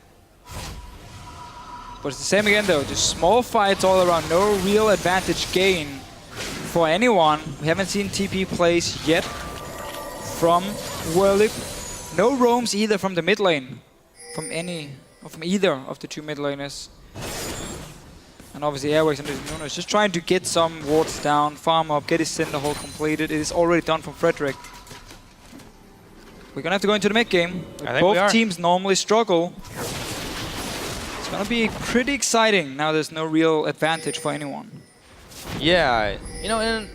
But it's the same again though, just small fights all around, no real advantage gain for anyone. We haven't seen TP plays yet from Whirlip. No roams either from the mid lane, from either of the two mid laners. And obviously Airwax and Nuno is just trying to get some wards down, farm up, get his Cinder Hole completed. It is already done from Frederick. We're gonna have to go into the mid game. Both teams normally struggle. It's gonna be pretty exciting. Now there's no real advantage for anyone. Yeah, you know, in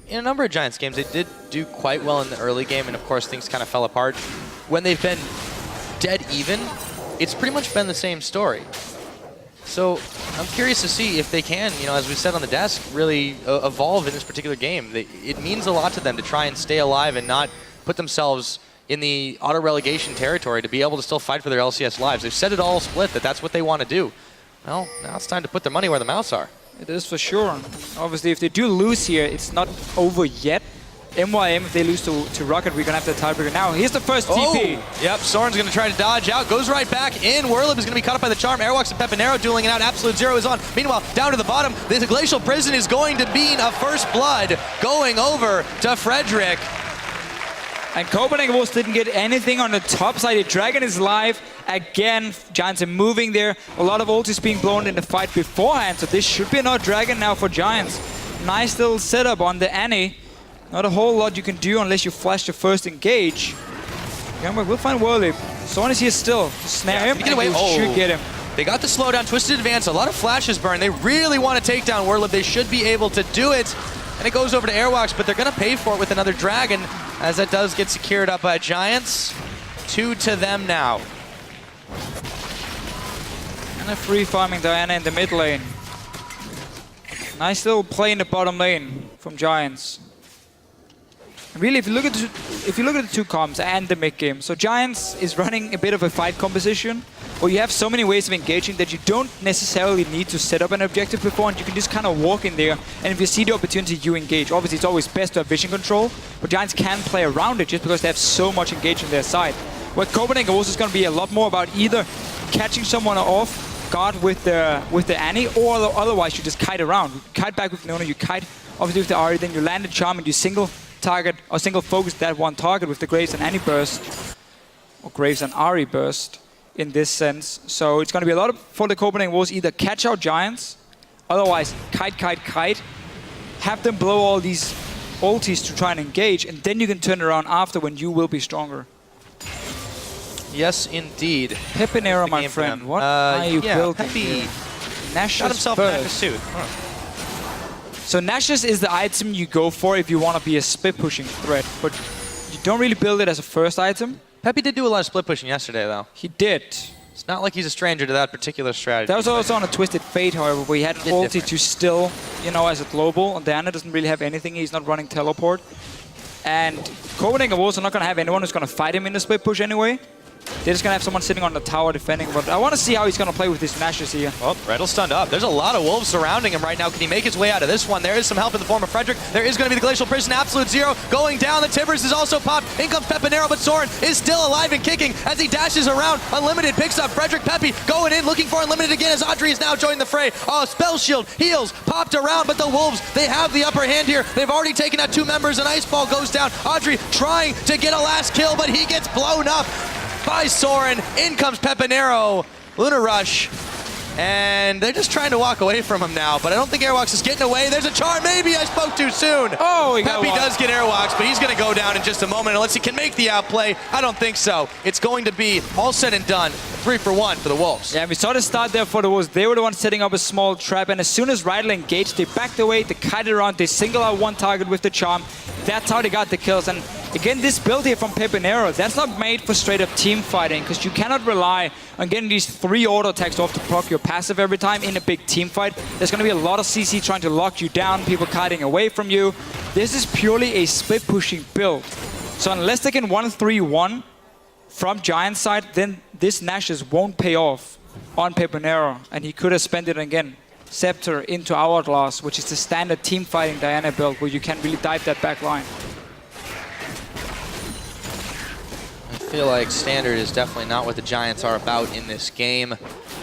a number of Giants games, they did do quite well in the early game, and of course things kind of fell apart. When they've been dead even, it's pretty much been the same story. So I'm curious to see if they can, you know, as we said on the desk, really evolve in this particular game. It means a lot to them to try and stay alive and not put themselves in the auto-relegation territory, to be able to still fight for their LCS lives. They've said it all split that that's what they want to do. Well, now it's time to put their money where the mouths are. It is for sure. Obviously, if they do lose here, it's not over yet. MYM, if they lose to Rocket, we're going to have the tiebreaker now. Here's the first TP. Yep, Soren's going to try to dodge out. Goes right back in. Whirlip is going to be caught up by the charm. Airwalks and Pepinero dueling it out. Absolute Zero is on. Meanwhile, down to the bottom, the Glacial Prison is going to be a first blood going over to Frederick. And Copenhagen Wolves didn't get anything on the top side. The Dragon is live. Again, Giants are moving there. A lot of ultis being blown in the fight beforehand, so this should be another Dragon now for Giants. Nice little setup on the Annie. Not a whole lot you can do unless you flash the first engage. Youngbuck will find Whirly. Someone is here still. Snare him, get away. and you should get him. They got the slowdown, twisted advance, a lot of flashes burn. They really want to take down Whirlib. They should be able to do it. And it goes over to Airwalks, but they're going to pay for it with another Dragon, as that does get secured up by Giants. 2 to them now. And a free farming Diana in the mid lane. Nice little play in the bottom lane from Giants. Really, if you look at the two comps and the mid game, so Giants is running a bit of a fight composition, where you have so many ways of engaging that you don't necessarily need to set up an objective before, and you can just kind of walk in there, and if you see the opportunity, you engage. Obviously, it's always best to have vision control, but Giants can play around it just because they have so much engage on their side. What Copenhagen also is going to be a lot more about either catching someone off guard with the Annie, or otherwise you just kite around. You kite back with Nona, you kite obviously with the Ahri, then you land a charm and you single target or single focus that one target with the Graves and Annie burst, or Graves and Ahri burst in this sense. So it's going to be a lot for the Copenhagen Wolves, either catch out Giants, otherwise kite, have them blow all these ultis to try and engage, and then you can turn around after when you will be stronger. Yes, indeed. Pepinero, my friend, what are you building? Peppy Nash's got himself back a suit. So Nash's is the item you go for if you want to be a split pushing threat, but you don't really build it as a first item. Peppy did do a lot of split pushing yesterday, though. He did. It's not like he's a stranger to that particular strategy. That was also on a Twisted Fate, however, where he had an ulti to still, you know, as a global. And Diana doesn't really have anything. He's not running teleport. And Copenhagen Wolves are not going to have anyone who's going to fight him in the split push anyway. They're just going to have someone sitting on the tower defending, but I want to see how he's going to play with these Nash's here. Oh, Red'll stunned up. There's a lot of wolves surrounding him right now. Can he make his way out of this one? There is some help in the form of Frederick. There is going to be the Glacial Prison, Absolute Zero going down. The Timbers is also popped. In comes Pepinero, but Soren is still alive and kicking as he dashes around. Unlimited picks up Frederick. Peppy going in, looking for Unlimited again as Audrey is now joining the fray. Oh, Spell Shield, heals, popped around, but the Wolves, they have the upper hand here. They've already taken out 2 members. An Ice Ball goes down. Audrey trying to get a last kill, but he gets blown up by Soren. In comes Pepinero, Lunar Rush, and they're just trying to walk away from him now, but I don't think Airwalks is getting away. There's a charm, maybe I spoke too soon. Oh, he Peppy does get Airwalks, but he's going to go down in just a moment unless he can make the outplay. I don't think so. It's going to be all said and done, 3-for-1 for the Wolves. Yeah, we saw the start there for the Wolves. They were the ones setting up a small trap, and as soon as Rydell engaged, they backed away, they kited around, they single out one target with the charm. That's how they got the kills. And again, this build here from Pepinero, that's not made for straight up team fighting, because you cannot rely on getting these 3 auto attacks off to proc your passive every time in a big team fight. There's going to be a lot of CC trying to lock you down, people kiting away from you. This is purely a split pushing build. So unless they can 1-3-1 from Giant side, then this Nash's won't pay off on Pepinero, and he could have spent it again. Scepter into Hourglass, which is the standard team fighting Diana build where you can really dive that back line. I feel like standard is definitely not what the Giants are about in this game.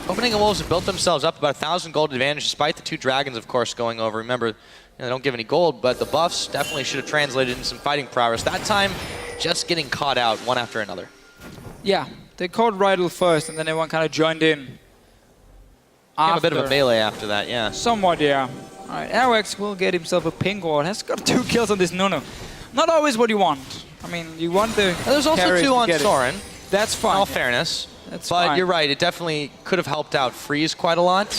Copenhagen Wolves have built themselves up about 1,000 gold advantage despite the 2 dragons, of course, going over. Remember, they don't give any gold, but the buffs definitely should have translated into some fighting prowess. That time, just getting caught out one after another. Yeah, they caught Rydell first, and then everyone kind of joined in. Became a bit of a melee after that, yeah. Somewhat, yeah. All right, Airwax will get himself a ping ward. Has got 2 kills on this Nunu. Not always what you want. I mean, you want the There's also 2 on Soren. That's fine. In all fairness. That's but fine. You're right, it definitely could have helped out Freeze quite a lot.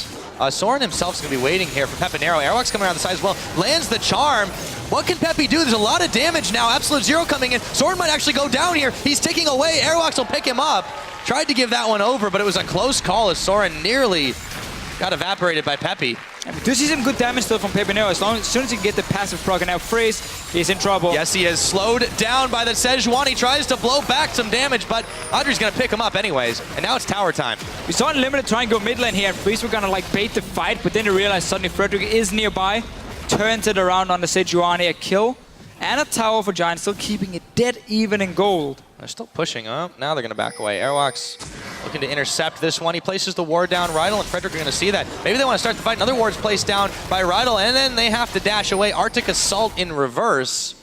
Soren himself is going to be waiting here for Pepinero. Airwalks coming around the side as well. Lands the charm. What can Peppy do? There's a lot of damage now. Absolute Zero coming in. Soren might actually go down here. He's ticking away. Airwalks will pick him up. Tried to give that one over, but it was a close call as Soren nearly got evaporated by Peppy. And we do see some good damage still from Pepinero. As soon as he can get the passive proc, and now Freeze, he's in trouble. Yes, he is slowed down by the Sejuani. He tries to blow back some damage, but Audrey's going to pick him up anyways. And now it's tower time. We saw Unlimited try and go mid lane here, and Freeze were going to like bait the fight, but then they realized suddenly Frederick is nearby. Turns it around on the Sejuani, a kill. And a tower for Giants, still keeping it dead even in gold. They're still pushing up. Now they're going to back away. Airwalks looking to intercept this one. He places the ward down. Rydell and Frederick are going to see that. Maybe they want to start the fight. Another ward's placed down by Rydell, and then they have to dash away. Arctic Assault in reverse.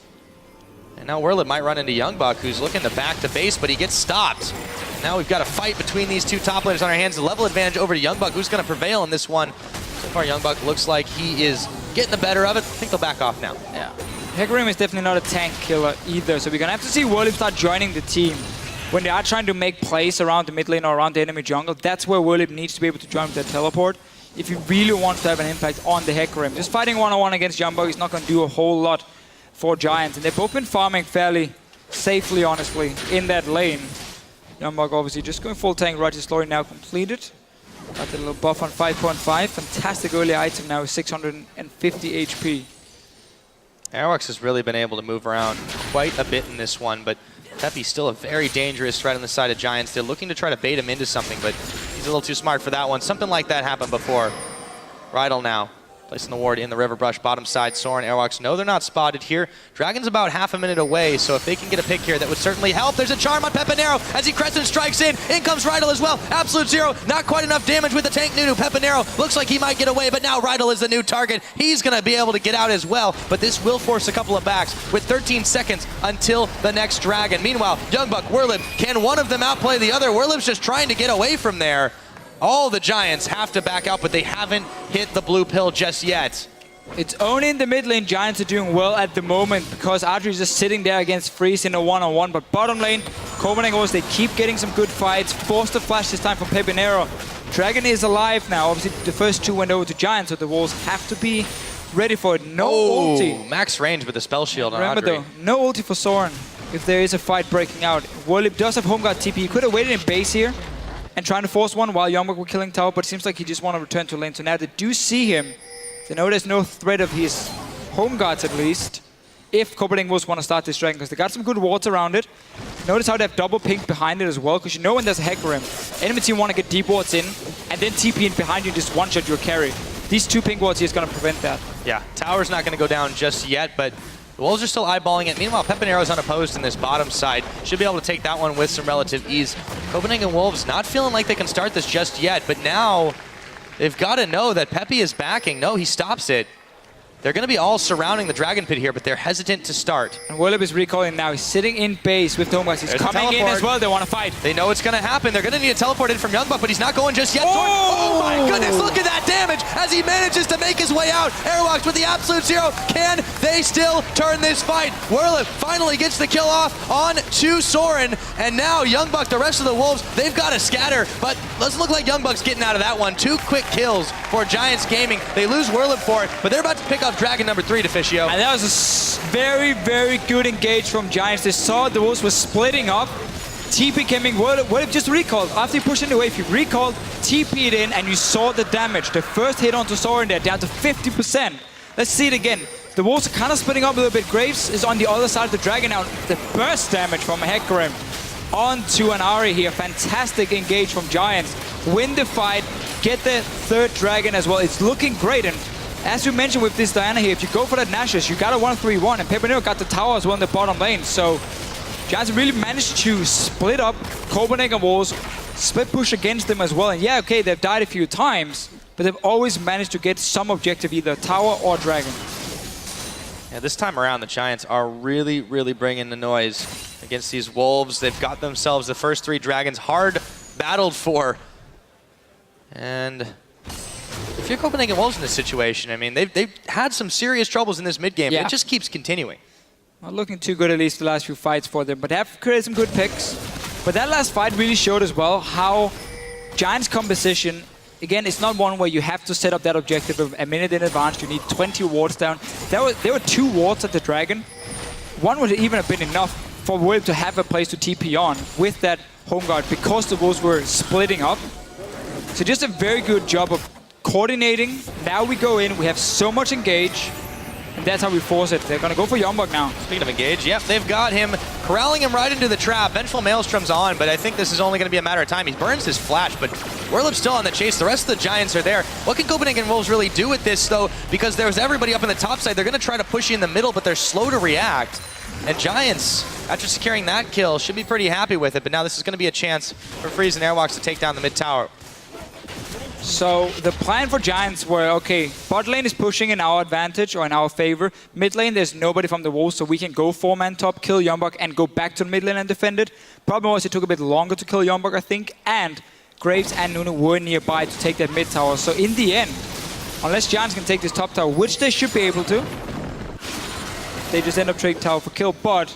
And now Whirlid might run into Youngbuck, who's looking to back to base, but he gets stopped. And now we've got a fight between these 2 top laners on our hands. The level advantage over to Youngbuck, who's going to prevail in this one. So far, Youngbuck looks like he is getting the better of it. I think they'll back off now. Yeah. Hecarim is definitely not a tank killer either, so we're gonna have to see Worlib start joining the team. When they are trying to make plays around the mid lane or around the enemy jungle, that's where Worlib needs to be able to join with their teleport if he really wants to have an impact on the Hecarim. Just fighting one-on-one against Jumbo is not going to do a whole lot for Giants, and they've both been farming fairly safely, honestly, in that lane. Youngbuck obviously just going full tank. Roger's story now completed. Got the little buff on 5.5. Fantastic early item now, 650 HP. Airwalks has really been able to move around quite a bit in this one, but Pepe's still a very dangerous threat on the side of Giants. They're looking to try to bait him into something, but he's a little too smart for that one. Something like that happened before. Rydal now placing the ward in the river brush, bottom side. Soren, Airwalks, no, they're not spotted here. Dragon's about half a minute away, so if they can get a pick here, that would certainly help. There's a charm on Pepinero as he crescent strikes in. In comes Rydal as well. Absolute zero, not quite enough damage with the tank Nunu. Pepinero looks like he might get away, but now Rydal is the new target. He's gonna be able to get out as well, but this will force a couple of backs with 13 seconds until the next Dragon. Meanwhile, Youngbuck, Werlib, can one of them outplay the other? Werlib's just trying to get away from there. All the Giants have to back out, but they haven't hit the blue pill just yet. It's only in the mid lane Giants are doing well at the moment because Adri is just sitting there against Freeze in a one-on-one. But bottom lane, Copenhagen Wolves, they keep getting some good fights. Forced the flash this time from Pepinero. Dragon is alive now. Obviously, the first two went over to Giants, so the Wolves have to be ready for it. No ulti. Max range with the spell shield on Remember Adri. though, no ulti for Soren if there is a fight breaking out. Werlib does have home guard TP. He could have waited in base here and trying to force one while Youngbuck were killing tower, but it seems like he just want to return to lane. So now they do see him. They know there's no threat of his home guards at least, if Copenhagen Wolves want to start this Dragon, because they got some good wards around it. Notice how they have double pink behind it as well, because you know when there's a Hecarim, enemy team want to get deep wards in, and then TP in behind you and just one-shot your carry. These two pink wards here is going to prevent that. Yeah, tower's not going to go down just yet, but the Wolves are still eyeballing it. Meanwhile, Pepinero's unopposed in this bottom side. Should be able to take that one with some relative ease. Copenhagen Wolves not feeling like they can start this just yet, but now they've got to know that Pepe is backing. No, he stops it. They're going to be all surrounding the Dragon Pit here, but they're hesitant to start. And Werlib is recalling now. He's sitting in base with the home guys. He's coming in as well. They want to fight. They know it's going to happen. They're going to need a teleport in from Youngbuck, but he's not going just yet. Oh my goodness, look at that damage as he manages to make his way out. Airwalks with the absolute zero. Can they still turn this fight? Werlib finally gets the kill off on to Soren, and now Youngbuck, the rest of the Wolves, they've got to scatter, but doesn't look like Youngbuck's getting out of that one. 2 quick kills for Giants Gaming. They lose Werlib for it, but they're about to pick up Dragon number 3 to Fischio. And that was a very, very good engage from Giants. They saw the Wolves were splitting up. TP came in. Werlib just recalled. After he pushed in the wave, he recalled, TP'd in, and you saw the damage. The first hit onto Soren there, down to 50%. Let's see it again. The Wolves are kind of splitting up a little bit. Graves is on the other side of the Dragon now. The burst damage from Hecarim onto an Ahri here. Fantastic engage from Giants. Win the fight, get the third Dragon as well. It's looking great. And as you mentioned with this Diana here, if you go for that Nashus, you got a 1-3-1, and Pepinero got the tower as well in the bottom lane. So Giants really managed to split up Copenhagen Wolves, split push against them as well. And yeah, okay, they've died a few times, but they've always managed to get some objective, either tower or Dragon. Yeah, this time around, the Giants are really, really bringing the noise against these Wolves. They've got themselves the first 3 Dragons hard battled for. And if you're Copenhagen Wolves in this situation, I mean, they've had some serious troubles in this mid-game. Yeah. It just keeps continuing. Not looking too good, at least the last few fights for them, but they have created some good picks. But that last fight really showed as well how Giants' composition, again, it's not one where you have to set up that objective of a minute in advance. You need 20 wards down. There were 2 wards at the Dragon. One would even have been enough for Wolf to have a place to TP on with that home guard because the Wolves were splitting up. So just a very good job of coordinating. Now we go in, we have so much engage, and that's how we force it. They're going to go for Youngbuck now. Speaking of engage, yep, they've got him corralling him right into the trap. Vengeful Maelstrom's on, but I think this is only going to be a matter of time. He burns his flash, but Werlib's still on the chase. The rest of the Giants are there. What can Copenhagen Wolves really do with this, though? Because there's everybody up in the top side. They're going to try to push you in the middle, but they're slow to react. And Giants, after securing that kill, should be pretty happy with it. But now this is going to be a chance for Freeze and Airwalks to take down the mid tower. So the plan for Giants were, okay, bot lane is pushing in our advantage or in our favor. Mid lane, there's nobody from the Wolves, so we can go 4-man top, kill Youngbuck, and go back to the mid lane and defend it. Problem was it took a bit longer to kill Youngbuck, I think, and Graves and Nunu were nearby to take that mid tower. So in the end, unless Giants can take this top tower, which they should be able to, they just end up trading tower for kill, but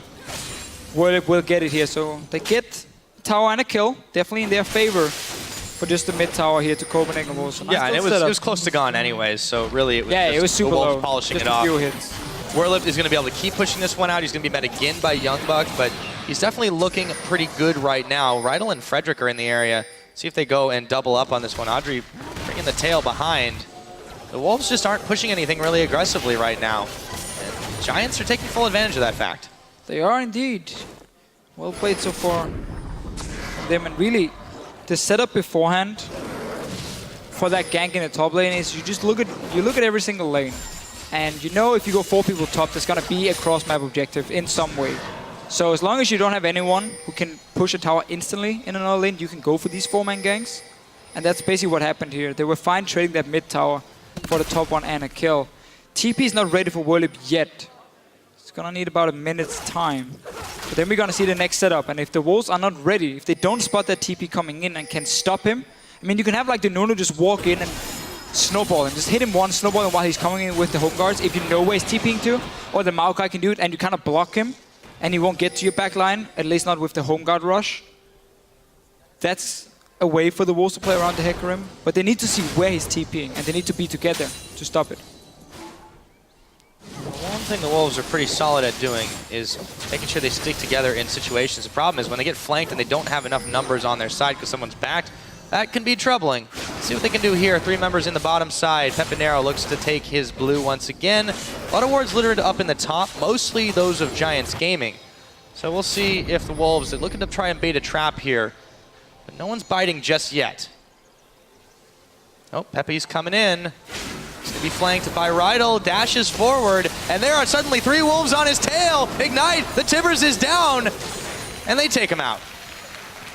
Whirlip will get it here. So they get a tower and a kill, definitely in their favor for just the mid tower here to Copenhagen Wolves. So yeah, and it was close to gone anyways, so really it was yeah, just it was super the Wolves low. polishing just it a off. few hits. Whirlip is going to be able to keep pushing this one out. He's going to be met again by Youngbuck, but he's definitely looking pretty good right now. Rydell and Frederick are in the area. See if they go and double up on this one. Audrey bringing the tail behind. The Wolves just aren't pushing anything really aggressively right now. And Giants are taking full advantage of that fact. They are indeed. Well played so far from them, and really the setup beforehand for that gank in the top lane is you just look at every single lane. And you know if you go 4 people top, there's going to be a cross-map objective in some way. So as long as you don't have anyone who can push a tower instantly in another lane, you can go for these 4-man ganks. And that's basically what happened here. They were fine trading that mid tower for the top one and a kill. TP is not ready for Whirlip yet. It's going to need about a minute's time. But then we're going to see the next setup. And if the Wolves are not ready, if they don't spot that TP coming in and can stop him, I mean, you can have like the Nuno just walk in and snowball him. Just hit him one, snowball him while he's coming in with the home guards. If you know where he's TPing to, or the Maokai can do it, and you kind of block him, and he won't get to your back line, at least not with the home guard rush. That's a way for the Wolves to play around the Hecarim, but they need to see where he's TPing, and they need to be together to stop it. One thing the Wolves are pretty solid at doing is making sure they stick together in situations. The problem is when they get flanked and they don't have enough numbers on their side because someone's backed, that can be troubling. Let's see what they can do here. 3 members in the bottom side. Pepinero looks to take his blue once again. A lot of wards littered up in the top, mostly those of Giants Gaming. So we'll see if the Wolves are looking to try and bait a trap here. But no one's biting just yet. Oh, Pepe's coming in. He's going to be flanked by Rydell, dashes forward, and there are suddenly 3 Wolves on his tail. Ignite, the Tibbers is down, and they take him out.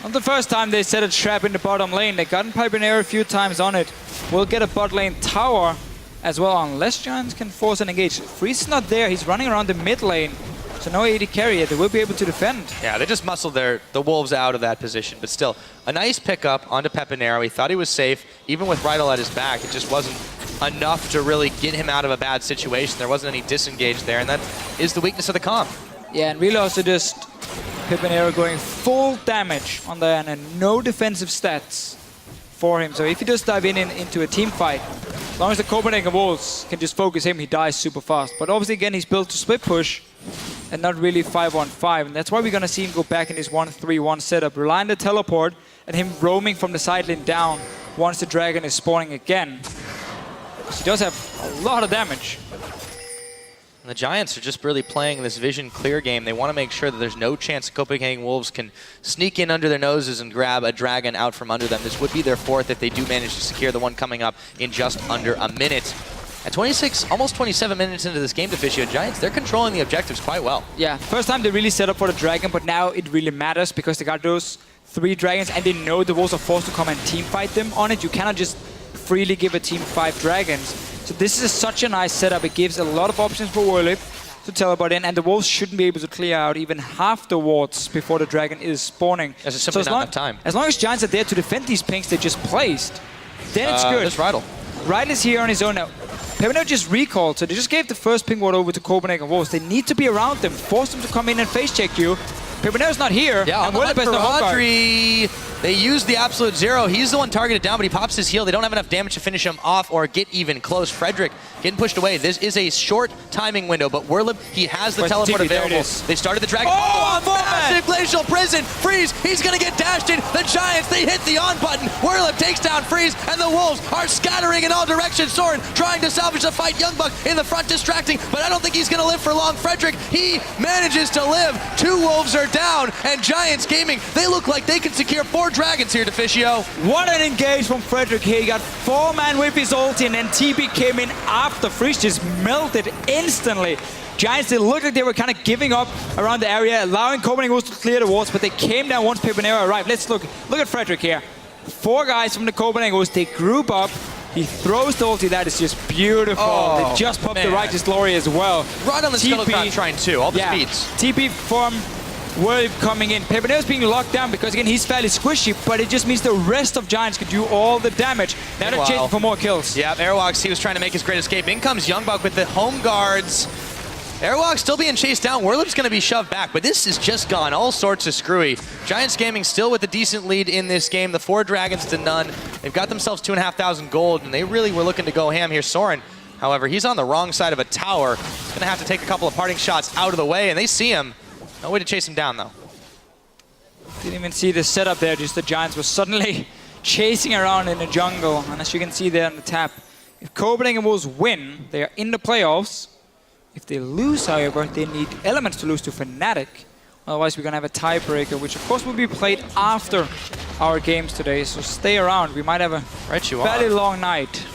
Not the first time they set a trap in the bottom lane. They gotten Pipinair a few times on it. We'll get a bot lane tower as well, unless Giants can force an engage. Freeze is not there. He's running around the mid lane. So no AD carry yet. They will be able to defend. Yeah, they just muscled the Wolves out of that position. But still, a nice pickup onto Pepinero. He thought he was safe. Even with Rydell at his back, it just wasn't enough to really get him out of a bad situation. There wasn't any disengage there, and that is the weakness of the comp. Yeah, and really also just Pepinero going full damage on Diana and no defensive stats for him. So if he does dive into a team fight, as long as the Copenhagen Wolves can just focus him, he dies super fast. But obviously, again, he's built to split push and not really 5-on-5. And that's why we're going to see him go back in his 1-3-1 setup. Rely on the teleport and him roaming from the side lane down once the dragon is spawning again. Because he does have a lot of damage. And the Giants are just really playing this vision clear game. They want to make sure that there's no chance the Copenhagen Wolves can sneak in under their noses and grab a dragon out from under them. This would be their 4th if they do manage to secure the one coming up in just under a minute. At 26, almost 27 minutes into this game, Deficio, Giants, they're controlling the objectives quite well. Yeah, first time they really set up for the dragon, but now it really matters because they got those 3 dragons and they know the Wolves are forced to come and team fight them on it. You cannot just freely give a team 5 dragons. So this is such a nice setup. It gives a lot of options for Whirlip to teleport in, and the Wolves shouldn't be able to clear out even half the wards before the dragon is spawning. There's simply not enough time. As long as Giants are there to defend these pinks they just placed, then it's good. There's Rydell. Rydell is here on his own now. Pepinero just recalled, so they just gave the first ping ward over to Copenhagen Wolves. They need to be around them, force them to come in and face check you. Pepinero's not here. Yeah, and on the Whirlip has no home guard. Audrey. They use the absolute zero. He's the one targeted down, but he pops his heal. They don't have enough damage to finish him off or get even close. Frederick getting pushed away. This is a short timing window, but Whirlip, he has the teleport available. They started the dragon. Oh, massive glacial prison. Freeze, he's going to get dashed in. The Giants, they hit the on button. Whirlip takes down Freeze, and the Wolves are scattering in all directions. Soren trying to salvage the fight. Youngbuck in the front distracting, but I don't think he's going to live for long. Frederick, he manages to live. 2 Wolves are down, and Giants Gaming, they look like they can secure 4 dragons here, Deficio. What an engage from Frederick here. He got 4-man with his ulti, and then TP came in after. Freeze just melted instantly. Giants, they looked like they were kind of giving up around the area, allowing Copenhagen Wolves to clear the walls, but they came down once Pepinero arrived. Let's look at Frederick here. 4 guys from the Copenhagen Wolves, they group up. He throws the ulti. That is just beautiful. Oh, they just popped the Righteous Glory as well. Right on the Scuttlecraft trying too, all the speeds. TP from Whirlip coming in. Pepinero's being locked down because, again, he's fairly squishy, but it just means the rest of Giants could do all the damage. Now they're chasing for more kills. Yeah, Airwalks, he was trying to make his great escape. In comes Youngbuck with the home guards. Airwalk still being chased down. Werlip's going to be shoved back, but this has just gone all sorts of screwy. Giants Gaming still with a decent lead in this game. The 4 dragons to none. They've got themselves 2,500 gold, and they really were looking to go ham here. Soren, however, he's on the wrong side of a tower. He's going to have to take a couple of parting shots out of the way, and they see him. No way to chase him down, though. Didn't even see the setup there, just the Giants were suddenly chasing around in the jungle. And as you can see there on the tap, if Copenhagen Wolves win, they are in the playoffs. If they lose, however, they need Elements to lose to Fnatic. Otherwise, we're going to have a tiebreaker, which of course will be played after our games today. So stay around. We might have a fairly long night.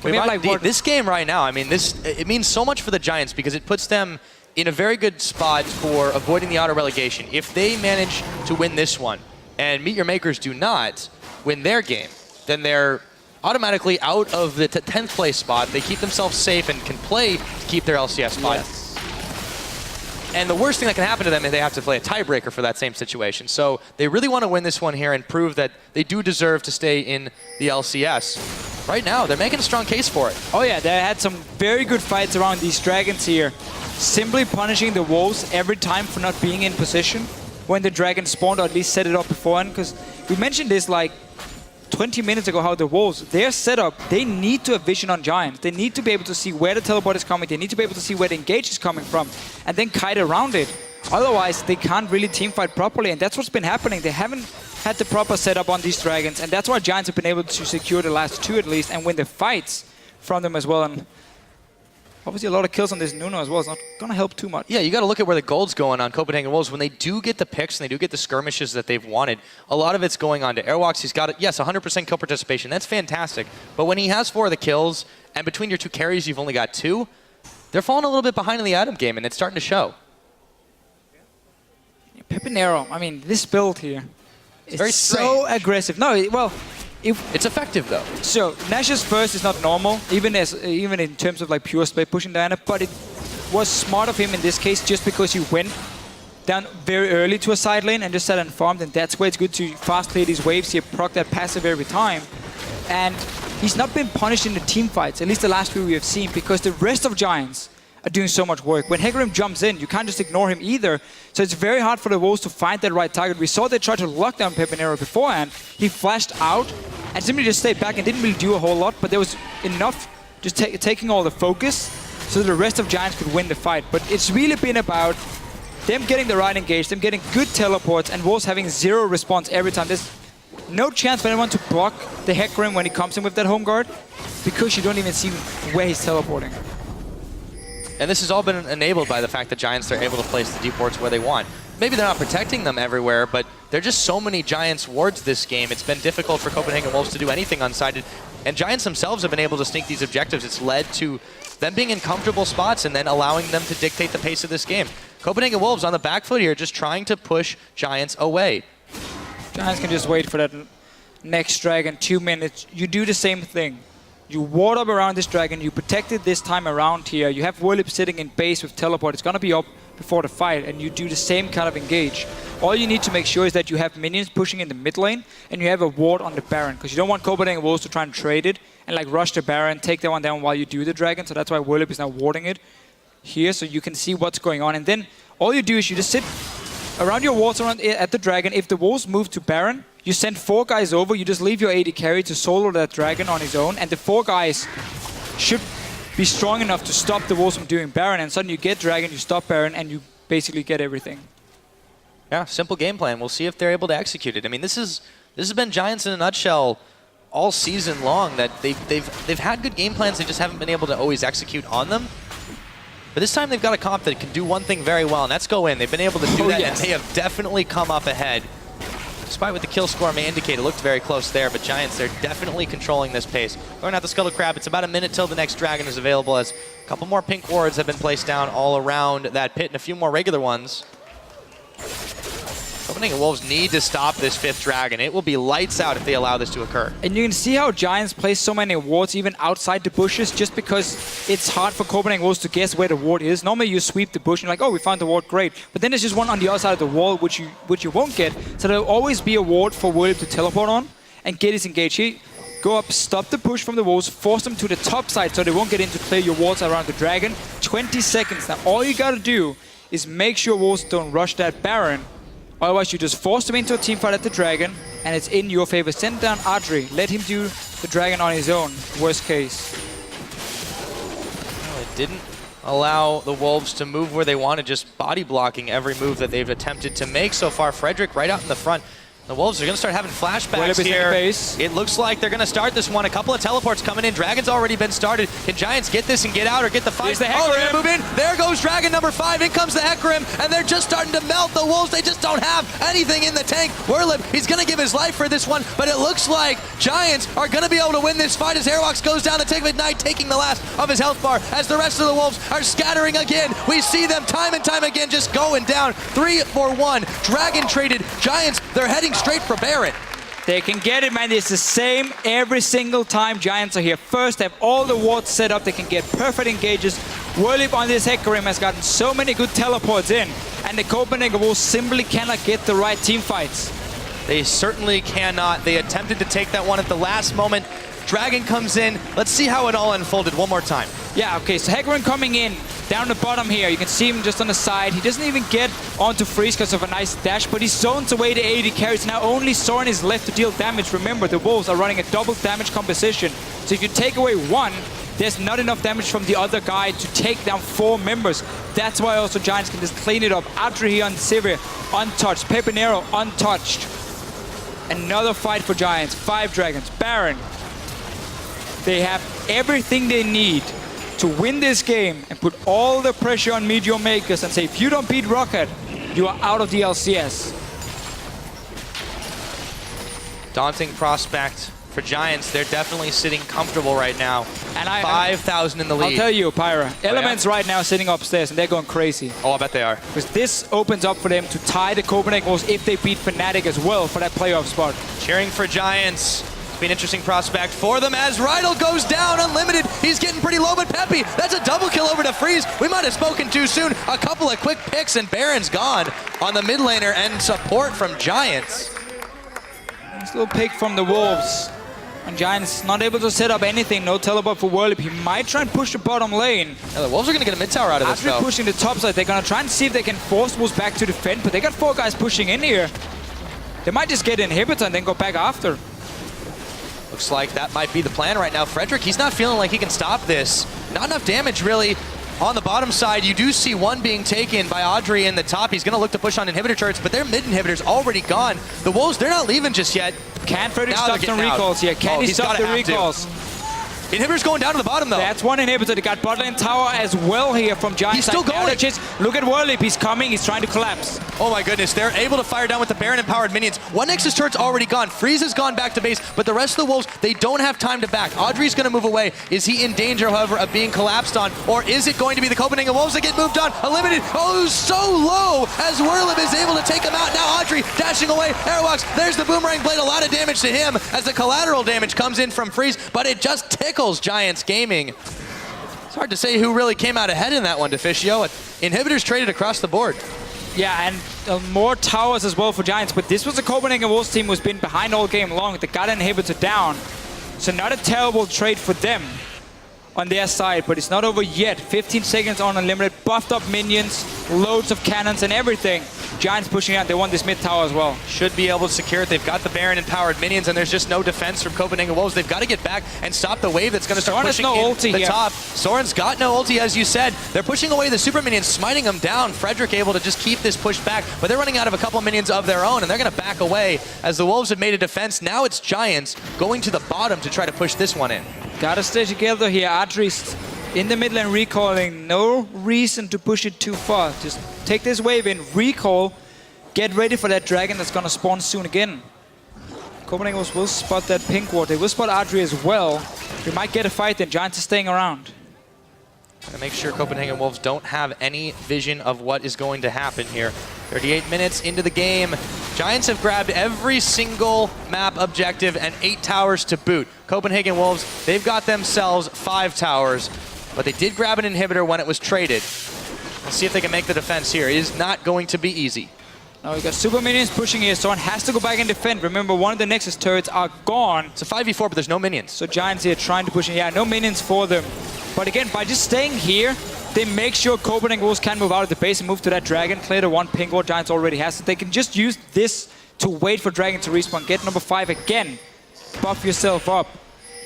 This game right now, I mean, it means so much for the Giants because it puts them in a very good spot for avoiding the auto relegation. If they manage to win this one and Meet Your Makers do not win their game, then they're automatically out of the 10th place spot. They keep themselves safe and can play to keep their LCS spot. Yes. And the worst thing that can happen to them is they have to play a tiebreaker for that same situation. So they really want to win this one here and prove that they do deserve to stay in the LCS. Right now, they're making a strong case for it. Oh yeah, they had some very good fights around these dragons here. Simply punishing the wolves every time for not being in position when the dragon spawned, or at least set it up beforehand. Because we mentioned this like 20 minutes ago, how the wolves, their setup, they need to have vision on Giants. They need to be able to see where the teleport is coming. They need to be able to see where the engage is coming from and then kite around it. Otherwise, they can't really teamfight properly, and that's what's been happening. They haven't had the proper setup on these dragons, and that's why Giants have been able to secure the last 2 at least and win the fights from them as well. And obviously a lot of kills on this Nuno as well. It's not going to help too much. Yeah, you got to look at where the gold's going on Copenhagen Wolves. When they do get the picks and they do get the skirmishes that they've wanted, a lot of it's going on to Airwalks. He's got, yes, 100% kill participation. That's fantastic. But when he has 4 of the kills, and between your 2 carries you've only got 2, they're falling a little bit behind in the Adam game, and it's starting to show. Pepinero, I mean, this build here is very so aggressive. No, well, it's effective though. So Nash's first is not normal, even in terms of like pure split pushing Diana, but it was smart of him in this case just because he went down very early to a side lane and just sat and farmed, and that's where it's good to fast clear these waves here, proc that passive every time. And he's not been punished in the team fights, at least the last few we have seen, because the rest of Giants are doing so much work. When Hecarim jumps in, you can't just ignore him either. So it's very hard for the Wolves to find that right target. We saw they tried to lock down Pepinero beforehand. He flashed out and simply just stayed back and didn't really do a whole lot, but there was enough just taking all the focus so that the rest of Giants could win the fight. But it's really been about them getting the right engage, them getting good teleports, and Wolves having 0 response every time. There's no chance for anyone to block the Hecarim when he comes in with that home guard, because you don't even see where he's teleporting. And this has all been enabled by the fact that Giants are able to place the deep wards where they want. Maybe they're not protecting them everywhere, but there are just so many Giants wards this game. It's been difficult for Copenhagen Wolves to do anything unsided. And Giants themselves have been able to sneak these objectives. It's led to them being in comfortable spots and then allowing them to dictate the pace of this game. Copenhagen Wolves on the back foot here, just trying to push Giants away. Giants can just wait for that next dragon, 2 minutes. You do the same thing. You ward up around this dragon, you protect it this time around here. You have Werlip sitting in base with teleport. It's going to be up before the fight, and you do the same kind of engage. All you need to make sure is that you have minions pushing in the mid lane, and you have a ward on the Baron, because you don't want Copenhagen Wolves to try and trade it and like rush the Baron, take that one down while you do the dragon. So that's why Werlip is now warding it here, so you can see what's going on. And then all you do is you just sit around your wards around at the dragon. If the Wolves move to Baron, you send 4 guys over, you just leave your AD carry to solo that dragon on his own, and the 4 guys should be strong enough to stop the Wolves from doing Baron, and suddenly you get dragon, you stop Baron, and you basically get everything. Yeah, simple game plan. We'll see if they're able to execute it. I mean, this has been Giants in a nutshell all season long, that they've had good game plans, they just haven't been able to always execute on them. But this time they've got a comp that can do one thing very well, and that's go in. They've been able to do that, and they have definitely come up ahead. Despite what the kill score may indicate, it looked very close there, but Giants, they're definitely controlling this pace. Going out the Scuttle Crab, it's about a minute till the next dragon is available, as a couple more pink wards have been placed down all around that pit, and a few more regular ones. Copenhagen Wolves need to stop this 5th dragon. It will be lights out if they allow this to occur. And you can see how Giants place so many wards even outside the bushes, just because it's hard for Copenhagen Wolves to guess where the ward is. Normally you sweep the bush and you're like, oh, we found the ward, great. But then there's just one on the other side of the wall, which you won't get. So there'll always be a ward for Werlip to teleport on and get his engage. go up, stop the push from the Wolves, force them to the top side so they won't get in to clear your walls around the Dragon. 20 seconds. Now, all you gotta do is make sure Wolves don't rush that Baron. Otherwise, you just force them into a teamfight at the Dragon, and it's in your favor. Send down Adri. Let him do the Dragon on his own, worst case. Well, it didn't allow the Wolves to move where they wanted, just body blocking every move that they've attempted to make so far. Frederick right out in the front. The Wolves are going to start having flashbacks here. It looks like they're going to start this one. A couple of teleports coming in. Dragon's already been started. Can Giants get this and get out or get the fight? The oh, they're going to move in. There goes Dragon number 5. In comes the Hecarim, and they're just starting to melt the Wolves. They just don't have anything in the tank. Werlip, he's going to give his life for this one, but it looks like Giants are going to be able to win this fight as Airwalks goes down to take McKnight, taking the last of his health bar as the rest of the Wolves are scattering again. We see them time and time again just going down. 3 for 1. Dragon traded. Giants, they're heading straight for Baron. They can get it, man. It's the same every single time Giants are here. First, they have all the wards set up. They can get perfect engages. Werlip on this Hecarim has gotten so many good teleports in, and the Copenhagen Wolves simply cannot get the right team fights. They certainly cannot. They attempted to take that one at the last moment. Dragon comes in. Let's see how it all unfolded one more time. Yeah, okay, so Hecarim coming in down the bottom here. You can see him just on the side. He doesn't even get onto Freeze because of a nice dash, but he zones away the AD carries. Now only Soren is left to deal damage. Remember, the Wolves are running a double damage composition. So if you take away one, there's not enough damage from the other guy to take down 4 members. That's why also Giants can just clean it up. Adri here on Sivir, untouched. Pepinero, untouched. Another fight for Giants. 5 Dragons. Baron. They have everything they need to win this game and put all the pressure on Meteor Makers and say, if you don't beat Rocket, you are out of the LCS. Daunting prospect for Giants. They're definitely sitting comfortable right now. And 5,000 in the lead. I'll tell you, Pyra, Elements right now sitting upstairs and they're going crazy. Oh, I bet they are. Because this opens up for them to tie the Copenhagen Wolves if they beat Fnatic as well for that playoff spot. Cheering for Giants. Be an interesting prospect for them as Rydal goes down unlimited. He's getting pretty low, but Peppy, that's a double kill over to Freeze. We might have spoken too soon. A couple of quick picks and Baron's gone on the mid laner and support from Giants. Nice little pick from the Wolves. And Giants not able to set up anything. No teleport for Werlip. He might try and push the bottom lane. Yeah, the Wolves are going to get a mid tower out of this, though. After pushing the top side, they're going to try and see if they can force Wolves back to defend, but they got 4 guys pushing in here. They might just get an inhibitor and then go back after. Looks like that might be the plan right now. Frederick, he's not feeling like he can stop this. Not enough damage, really. On the bottom side, you do see one being taken by Audrey in the top. He's going to look to push on inhibitor turrets, but their mid inhibitor's already gone. The Wolves, they're not leaving just yet. Can Frederick stop some recalls here? Can he stop the recalls? Inhibitor's going down to the bottom, though. That's one inhibitor. They got bot lane tower as well here from Giants. He's still going. Look at Werlip. He's coming. He's trying to collapse. Oh my goodness. They're able to fire down with the Baron-empowered minions. One Nexus turret's already gone. Freeze has gone back to base, but the rest of the Wolves, they don't have time to back. Audrey's going to move away. Is he in danger, however, of being collapsed on? Or is it going to be the Copenhagen Wolves that get moved on? Unlimited. Oh, so low as Werlip is able to take him out. Now Audrey dashing away. Airwalks. There's the Boomerang Blade. A lot of damage to him as the collateral damage comes in from Freeze, but it just tickles Giants game. It's hard to say who really came out ahead in that one, Deficio. Inhibitors traded across the board. Yeah, and more towers as well for Giants, but this was a Copenhagen Wolves team who's been behind all game long. They got an inhibitor down, so not a terrible trade for them on their side, but it's not over yet. 15 seconds on unlimited, buffed up minions, loads of cannons and everything. Giants pushing out. They want this mid tower as well. Should be able to secure it. They've got the Baron-empowered minions, and there's just no defense from Copenhagen Wolves. They've got to get back and stop the wave that's going to start pushing in the top. Soren's got no ulti, as you said. They're pushing away the super minions, smiting them down. Frederick able to just keep this push back, but they're running out of a couple minions of their own, and they're going to back away as the Wolves have made a defense. Now it's Giants going to the bottom to try to push this one in. Gotta stay together here. Adri's in the mid lane recalling. No reason to push it too far. Just take this wave in, recall, get ready for that dragon that's gonna spawn soon again. Copenhagen will spot that pink ward. They will spot Adri as well. We might get a fight then. Giants are staying around. Gotta make sure Copenhagen Wolves don't have any vision of what is going to happen here. 38 minutes into the game. Giants have grabbed every single map objective and 8 towers to boot. Copenhagen Wolves, they've got themselves 5 towers, but they did grab an inhibitor when it was traded. Let's see if they can make the defense here. It is not going to be easy. Now we got super minions pushing here. Someone has to go back and defend. Remember, one of the Nexus turrets are gone. It's a 5v4, but there's no minions. So Giants here trying to push in. Yeah, no minions for them. But again, by just staying here, they make sure Copenhagen Wolves can move out of the base and move to that Dragon. Clear the one ping ward Giants already has. So they can just use this to wait for Dragon to respawn. Get number 5 again. Buff yourself up.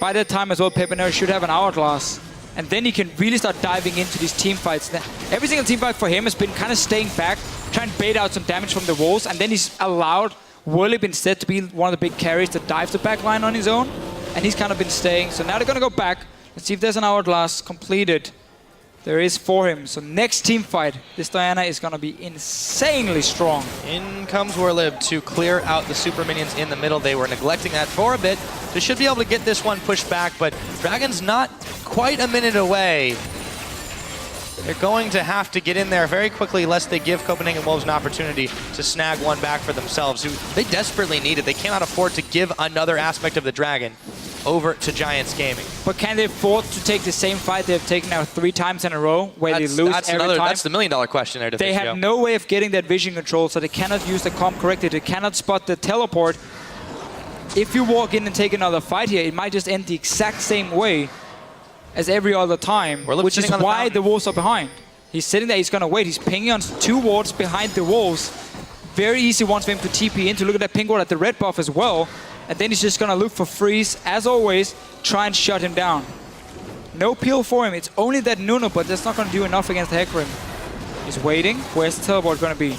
By that time as well, Pepinero should have an hourglass. And then he can really start diving into these team fights. Every single team fight for him has been kind of staying back, trying to bait out some damage from the walls, and then he's allowed Whirlip instead to be one of the big carries to dive the back line on his own. And he's kind of been staying. So now they're going to go back. Let's see if there's an hourglass completed. There is for him. So next team fight, this Diana is going to be insanely strong. In comes Whirlib to clear out the super minions in the middle. They were neglecting that for a bit. They should be able to get this one pushed back, but Dragon's not quite a minute away. They're going to have to get in there very quickly lest they give Copenhagen Wolves an opportunity to snag one back for themselves, who they desperately needed. They cannot afford to give another aspect of the Dragon over to Giants Gaming. But can they afford to take the same fight they've taken now 3 times in a row, where they lose every time? That's the million-dollar question there, They have no way of getting that vision control, so they cannot use the comp correctly. They cannot spot the teleport. If you walk in and take another fight here, it might just end the exact same way as every other time, which is why the Wolves are behind. He's sitting there, he's going to wait. He's pinging on 2 wards behind the Wolves. Very easy ones for him to TP in, to look at that ping ward at the red buff as well. And then he's just going to look for freeze, as always, try and shut him down. No peel for him. It's only that Nuno, but that's not going to do enough against the Hecarim. He's waiting. Where's the teleport going to be?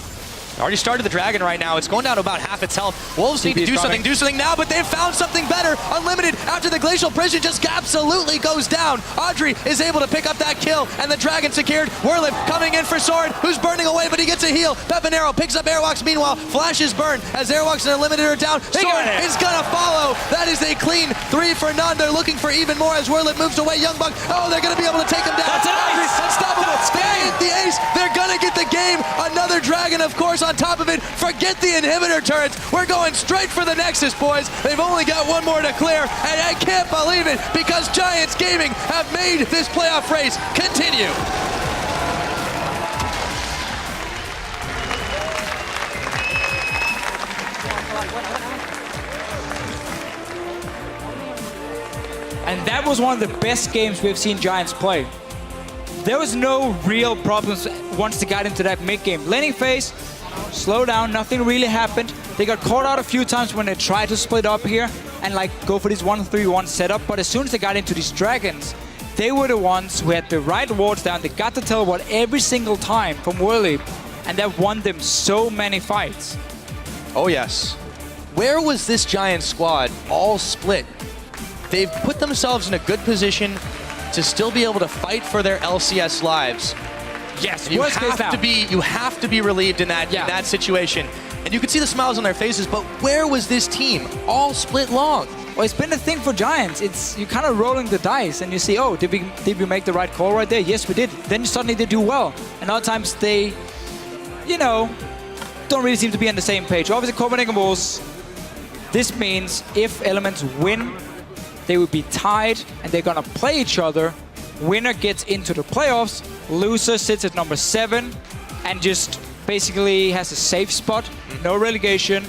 Already started the Dragon right now. It's going down to about half its health. Wolves need to do something now, but they've found something better. Unlimited after the Glacial Prison just absolutely goes down. Audrey is able to pick up that kill, and the Dragon secured. Whirlip coming in for Sword, who's burning away, but he gets a heal. Pepinero picks up Airwalks. Meanwhile, Flashes burn as Airwalks and Unlimited are down. Sword is gonna follow. That is a clean 3 for none. They're looking for even more as Whirlip moves away. Young Buck, oh, they're gonna be able to take him down. That's an ace. Unstoppable. They hit the ace. They're gonna get the game. Another Dragon, of course, on top of it. Forget the inhibitor turrets. We're going straight for the Nexus, boys. They've only got one more to clear, and I can't believe it because Giants Gaming have made this playoff race continue. And that was one of the best games we've seen Giants play. There was no real problems once they got into that mid-game. Laning phase, slow down, nothing really happened. They got caught out a few times when they tried to split up here and like go for this 1-3-1 setup, but as soon as they got into these Dragons, they were the ones who had the right wards down. They got the teleport every single time from Whirlip, and that won them so many fights. Oh yes. Where was this Giant squad all split? They've put themselves in a good position to still be able to fight for their LCS lives. Yes, you have to be relieved in that situation. And you can see the smiles on their faces, but where was this team all split long? Well, it's been a thing for Giants. It's you're kind of rolling the dice and you see, oh, did we make the right call right there? Yes, we did. Then suddenly they do well. And other times they, you know, don't really seem to be on the same page. Obviously, Copenhagen Wolves, this means if Elements win, they will be tied and they're going to play each other. Winner gets into the playoffs. Loser sits at number 7 and just basically has a safe spot. No relegation,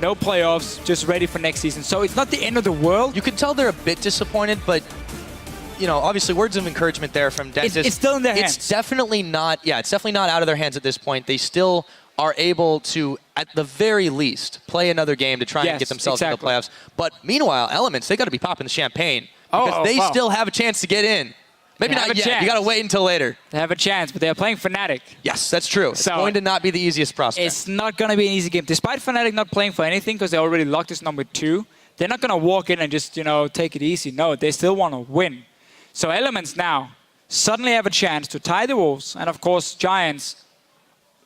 no playoffs, just ready for next season. So it's not the end of the world. You can tell they're a bit disappointed, but you know, obviously words of encouragement there from Dentist. It's still in their hands. It's definitely not out of their hands at this point. They still are able to, at the very least, play another game to try and get themselves into the playoffs. But meanwhile, Elements, they got to be popping the champagne because they still have a chance to get in. Maybe not yet. You got to wait until later. They have a chance, but they're playing Fnatic. Yes, that's true. It's going to not be the easiest prospect. It's not going to be an easy game. Despite Fnatic not playing for anything because they already locked as number 2, they're not going to walk in and just, you know, take it easy. No, they still want to win. So Elements now suddenly have a chance to tie the Wolves. And of course, Giants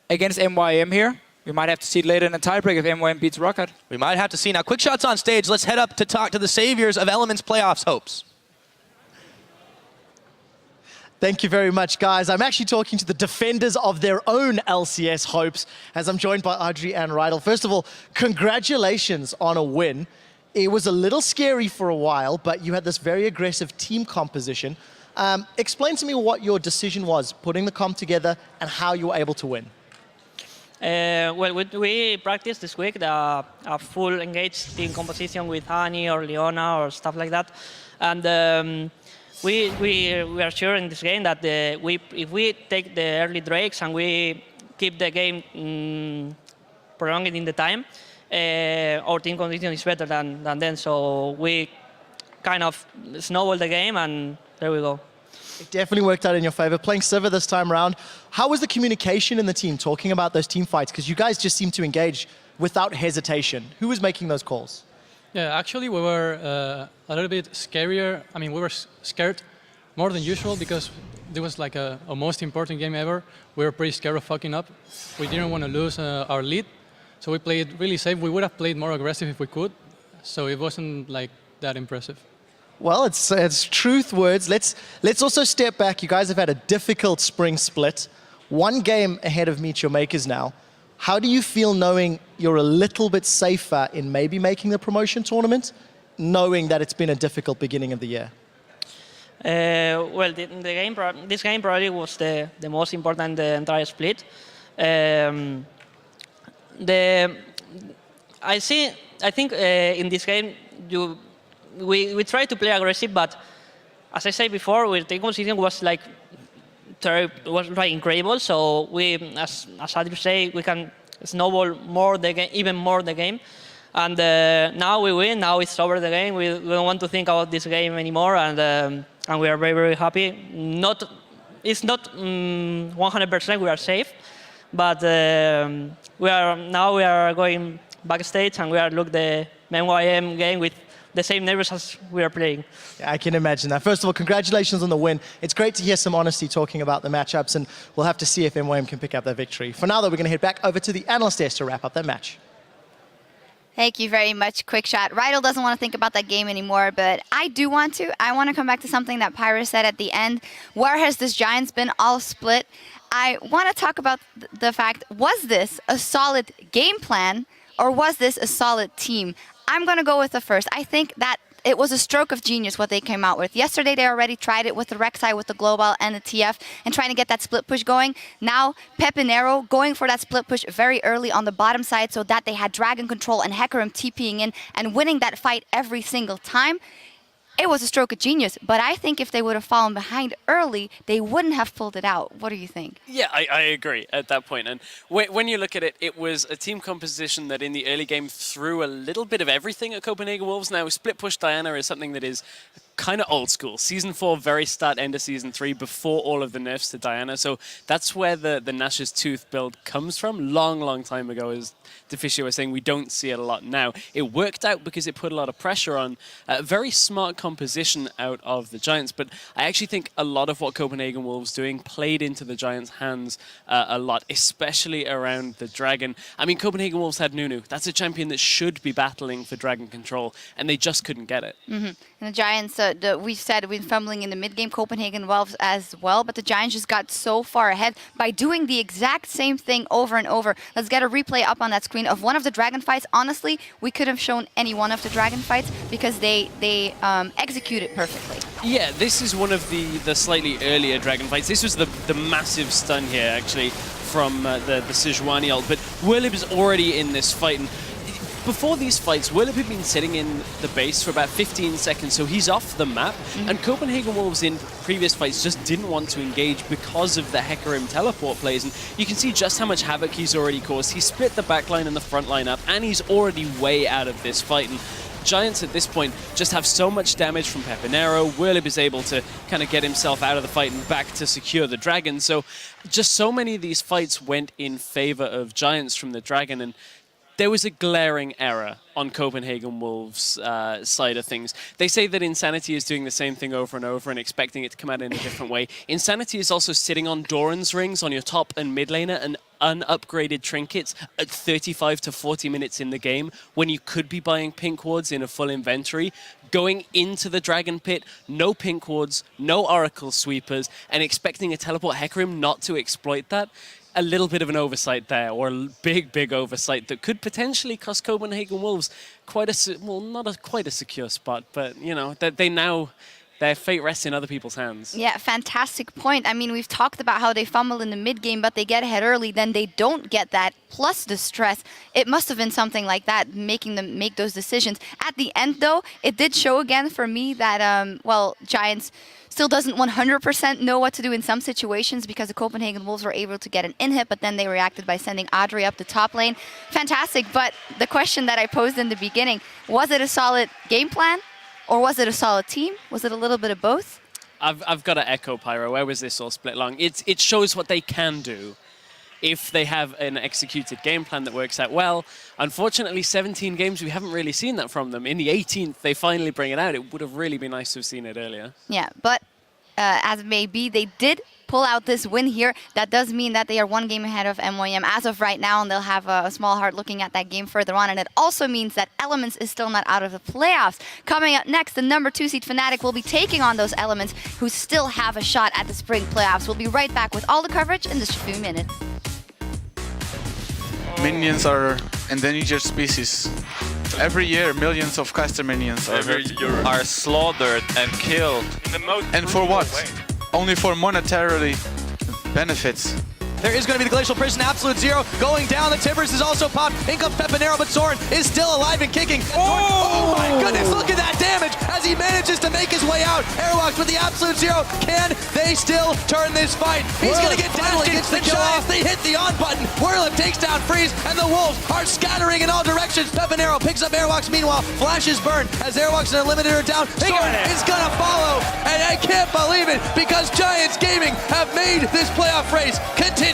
against MYM here. We might have to see it later in a tiebreak if MYM beats Rocket. We might have to see. Now, quick shots on stage. Let's head up to talk to the saviors of Elements playoffs hopes. Thank you very much, guys. I'm actually talking to the defenders of their own LCS hopes as I'm joined by Audrey and Rydell. First of all, congratulations on a win. It was a little scary for a while, but you had this very aggressive team composition. Explain to me what your decision was, putting the comp together and how you were able to win. Well, we practiced this week a full engaged team composition with Annie or Leona or stuff like that, and we are sure in this game that if we take the early drakes and we keep the game prolonged in the time, our team condition is better than them. So we kind of snowball the game, and there we go. It definitely worked out in your favor. Playing Sivir this time around, how was the communication in the team talking about those team fights? Because you guys just seem to engage without hesitation. Who was making those calls? Yeah, actually we were a little bit scarier. I mean, we were scared more than usual because it was like a most important game ever. We were pretty scared of fucking up. We didn't want to lose our lead, so we played really safe. We would have played more aggressive if we could, so it wasn't like that impressive. Well, it's truth words. Let's also step back. You guys have had a difficult spring split. One game ahead of Meet Your Makers now. How do you feel knowing you're a little bit safer in maybe making the promotion tournament, knowing that it's been a difficult beginning of the year? Well, this game probably was the most important in the entire split. I think in this game we tried to play aggressive, but as I said before, our team composition was like incredible. So we, as Adrian say, we can snowball more the game, even more the game. And now we win. Now it's over the game. We don't want to think about this game anymore, and we are very, very happy. It's not 100% we are safe, but we are going backstage and we are look the MYM game with the same nerves as we are playing. Yeah, I can imagine that. First of all, congratulations on the win. It's great to hear some honesty talking about the matchups, and we'll have to see if MYM can pick up that victory. For now, though, we're going to head back over to the analyst desk to wrap up that match. Thank you very much, Quick Shot. Rydell doesn't want to think about that game anymore, but I do want to. I want to come back to something that Pyra said at the end. Where has this Giants been all split? I want to talk about the fact, was this a solid game plan or was this a solid team? I'm going to go with the first. I think that it was a stroke of genius what they came out with. Yesterday, they already tried it with the Rek'Sai, with the Global, and the TF, and trying to get that split push going. Now, Pepinero going for that split push very early on the bottom side so that they had Dragon Control and Hecarim TPing in and winning that fight every single time. It was a stroke of genius, but I think if they would have fallen behind early, they wouldn't have pulled it out. What do you think? Yeah, I agree at that point. And when you look at it, it was a team composition that in the early game threw a little bit of everything at Copenhagen Wolves. Now, split push Diana is something that is kind of old school. Season 4, very start, end of Season 3, before all of the nerfs to Diana. So that's where the Nash's Tooth build comes from. Long time ago, as Deficio was saying, we don't see it a lot now. It worked out because it put a lot of pressure on a very smart composition out of the Giants. But I actually think a lot of what Copenhagen Wolves doing played into the Giants' hands a lot, especially around the Dragon. I mean, Copenhagen Wolves had Nunu. That's a champion that should be battling for Dragon control, and they just couldn't get it. And the Giants, we said we've been fumbling in the mid-game, Copenhagen Wolves as well, but the Giants just got so far ahead by doing the exact same thing over and over. Let's get a replay up on that screen of one of the Dragon fights. Honestly, we could have shown any one of the Dragon fights because they executed perfectly. Yeah, this is one of the slightly earlier Dragon fights. This was the massive stun here, actually, from the Sejuani ult, but Willib is already in this fight, and before these fights, Willib had been sitting in the base for about 15 seconds, so he's off the map. And Copenhagen Wolves in previous fights just didn't want to engage because of the Hecarim teleport plays. And you can see just how much havoc he's already caused. He split the backline and the front line up, and he's already way out of this fight. And Giants at this point just have so much damage from Pepinero. Willib is able to kind of get himself out of the fight and back to secure the Dragon. So just so many of these fights went in favor of Giants from the Dragon, and there was a glaring error on Copenhagen Wolves' side of things. They say that Insanity is doing the same thing over and over and expecting it to come out in a different way. Insanity is also sitting on Doran's rings on your top and mid laner and unupgraded trinkets at 35 to 40 minutes in the game when you could be buying pink wards in a full inventory, going into the Dragon Pit, no pink wards, no Oracle Sweepers, and expecting a teleport Hecarim not to exploit that. A little bit of an oversight there, or a big oversight that could potentially cost Copenhagen Wolves quite a, well, not quite a secure spot, but you know that they now their fate rests in other people's hands. Yeah, fantastic point. I mean, we've talked about how they fumble in the mid game, but they get ahead early, then they don't get that, plus the stress. It must have been something like that, making them make those decisions. At the end, though, it did show again for me that, well, Giants still doesn't 100% know what to do in some situations because the Copenhagen Wolves were able to get an in-hit, but then they reacted by sending Adri up the top lane. Fantastic, but the question that I posed in the beginning, was it a solid game plan or was it a solid team? Was it a little bit of both? I've got to echo Pyro. Where was this all split along? It shows what they can do if they have an executed game plan that works out well. Unfortunately, 17 games, we haven't really seen that from them. In the 18th, they finally bring it out. It would have really been nice to have seen it earlier. Yeah, but as it may be, they did pull out this win here. That does mean that they are one game ahead of MYM as of right now, and they'll have a small heart looking at that game further on. And it also means that Elements is still not out of the playoffs. Coming up next, the number 2 seed Fnatic will be taking on those Elements who still have a shot at the spring playoffs. We'll be right back with all the coverage in just a few minutes. Minions are endangered species. Every year, millions of caster minions are slaughtered and killed. And for what? Only for monetarily benefits. There is going to be the Glacial Prison, Absolute Zero going down. The Timbers is also popped. In comes Pepinero, but Soren is still alive and kicking. Oh my goodness, look at that damage as he manages to make his way out. Airwalks with the Absolute Zero. Can they still turn this fight? He's going to get down against the Giants. They hit the on button. Whirlip takes down Freeze, and the Wolves are scattering in all directions. Pepinero picks up Airwalks. Meanwhile, flashes burn as Airwalks and Eliminator down. Is going to follow, and I can't believe it because Giants Gaming have made this playoff race continue.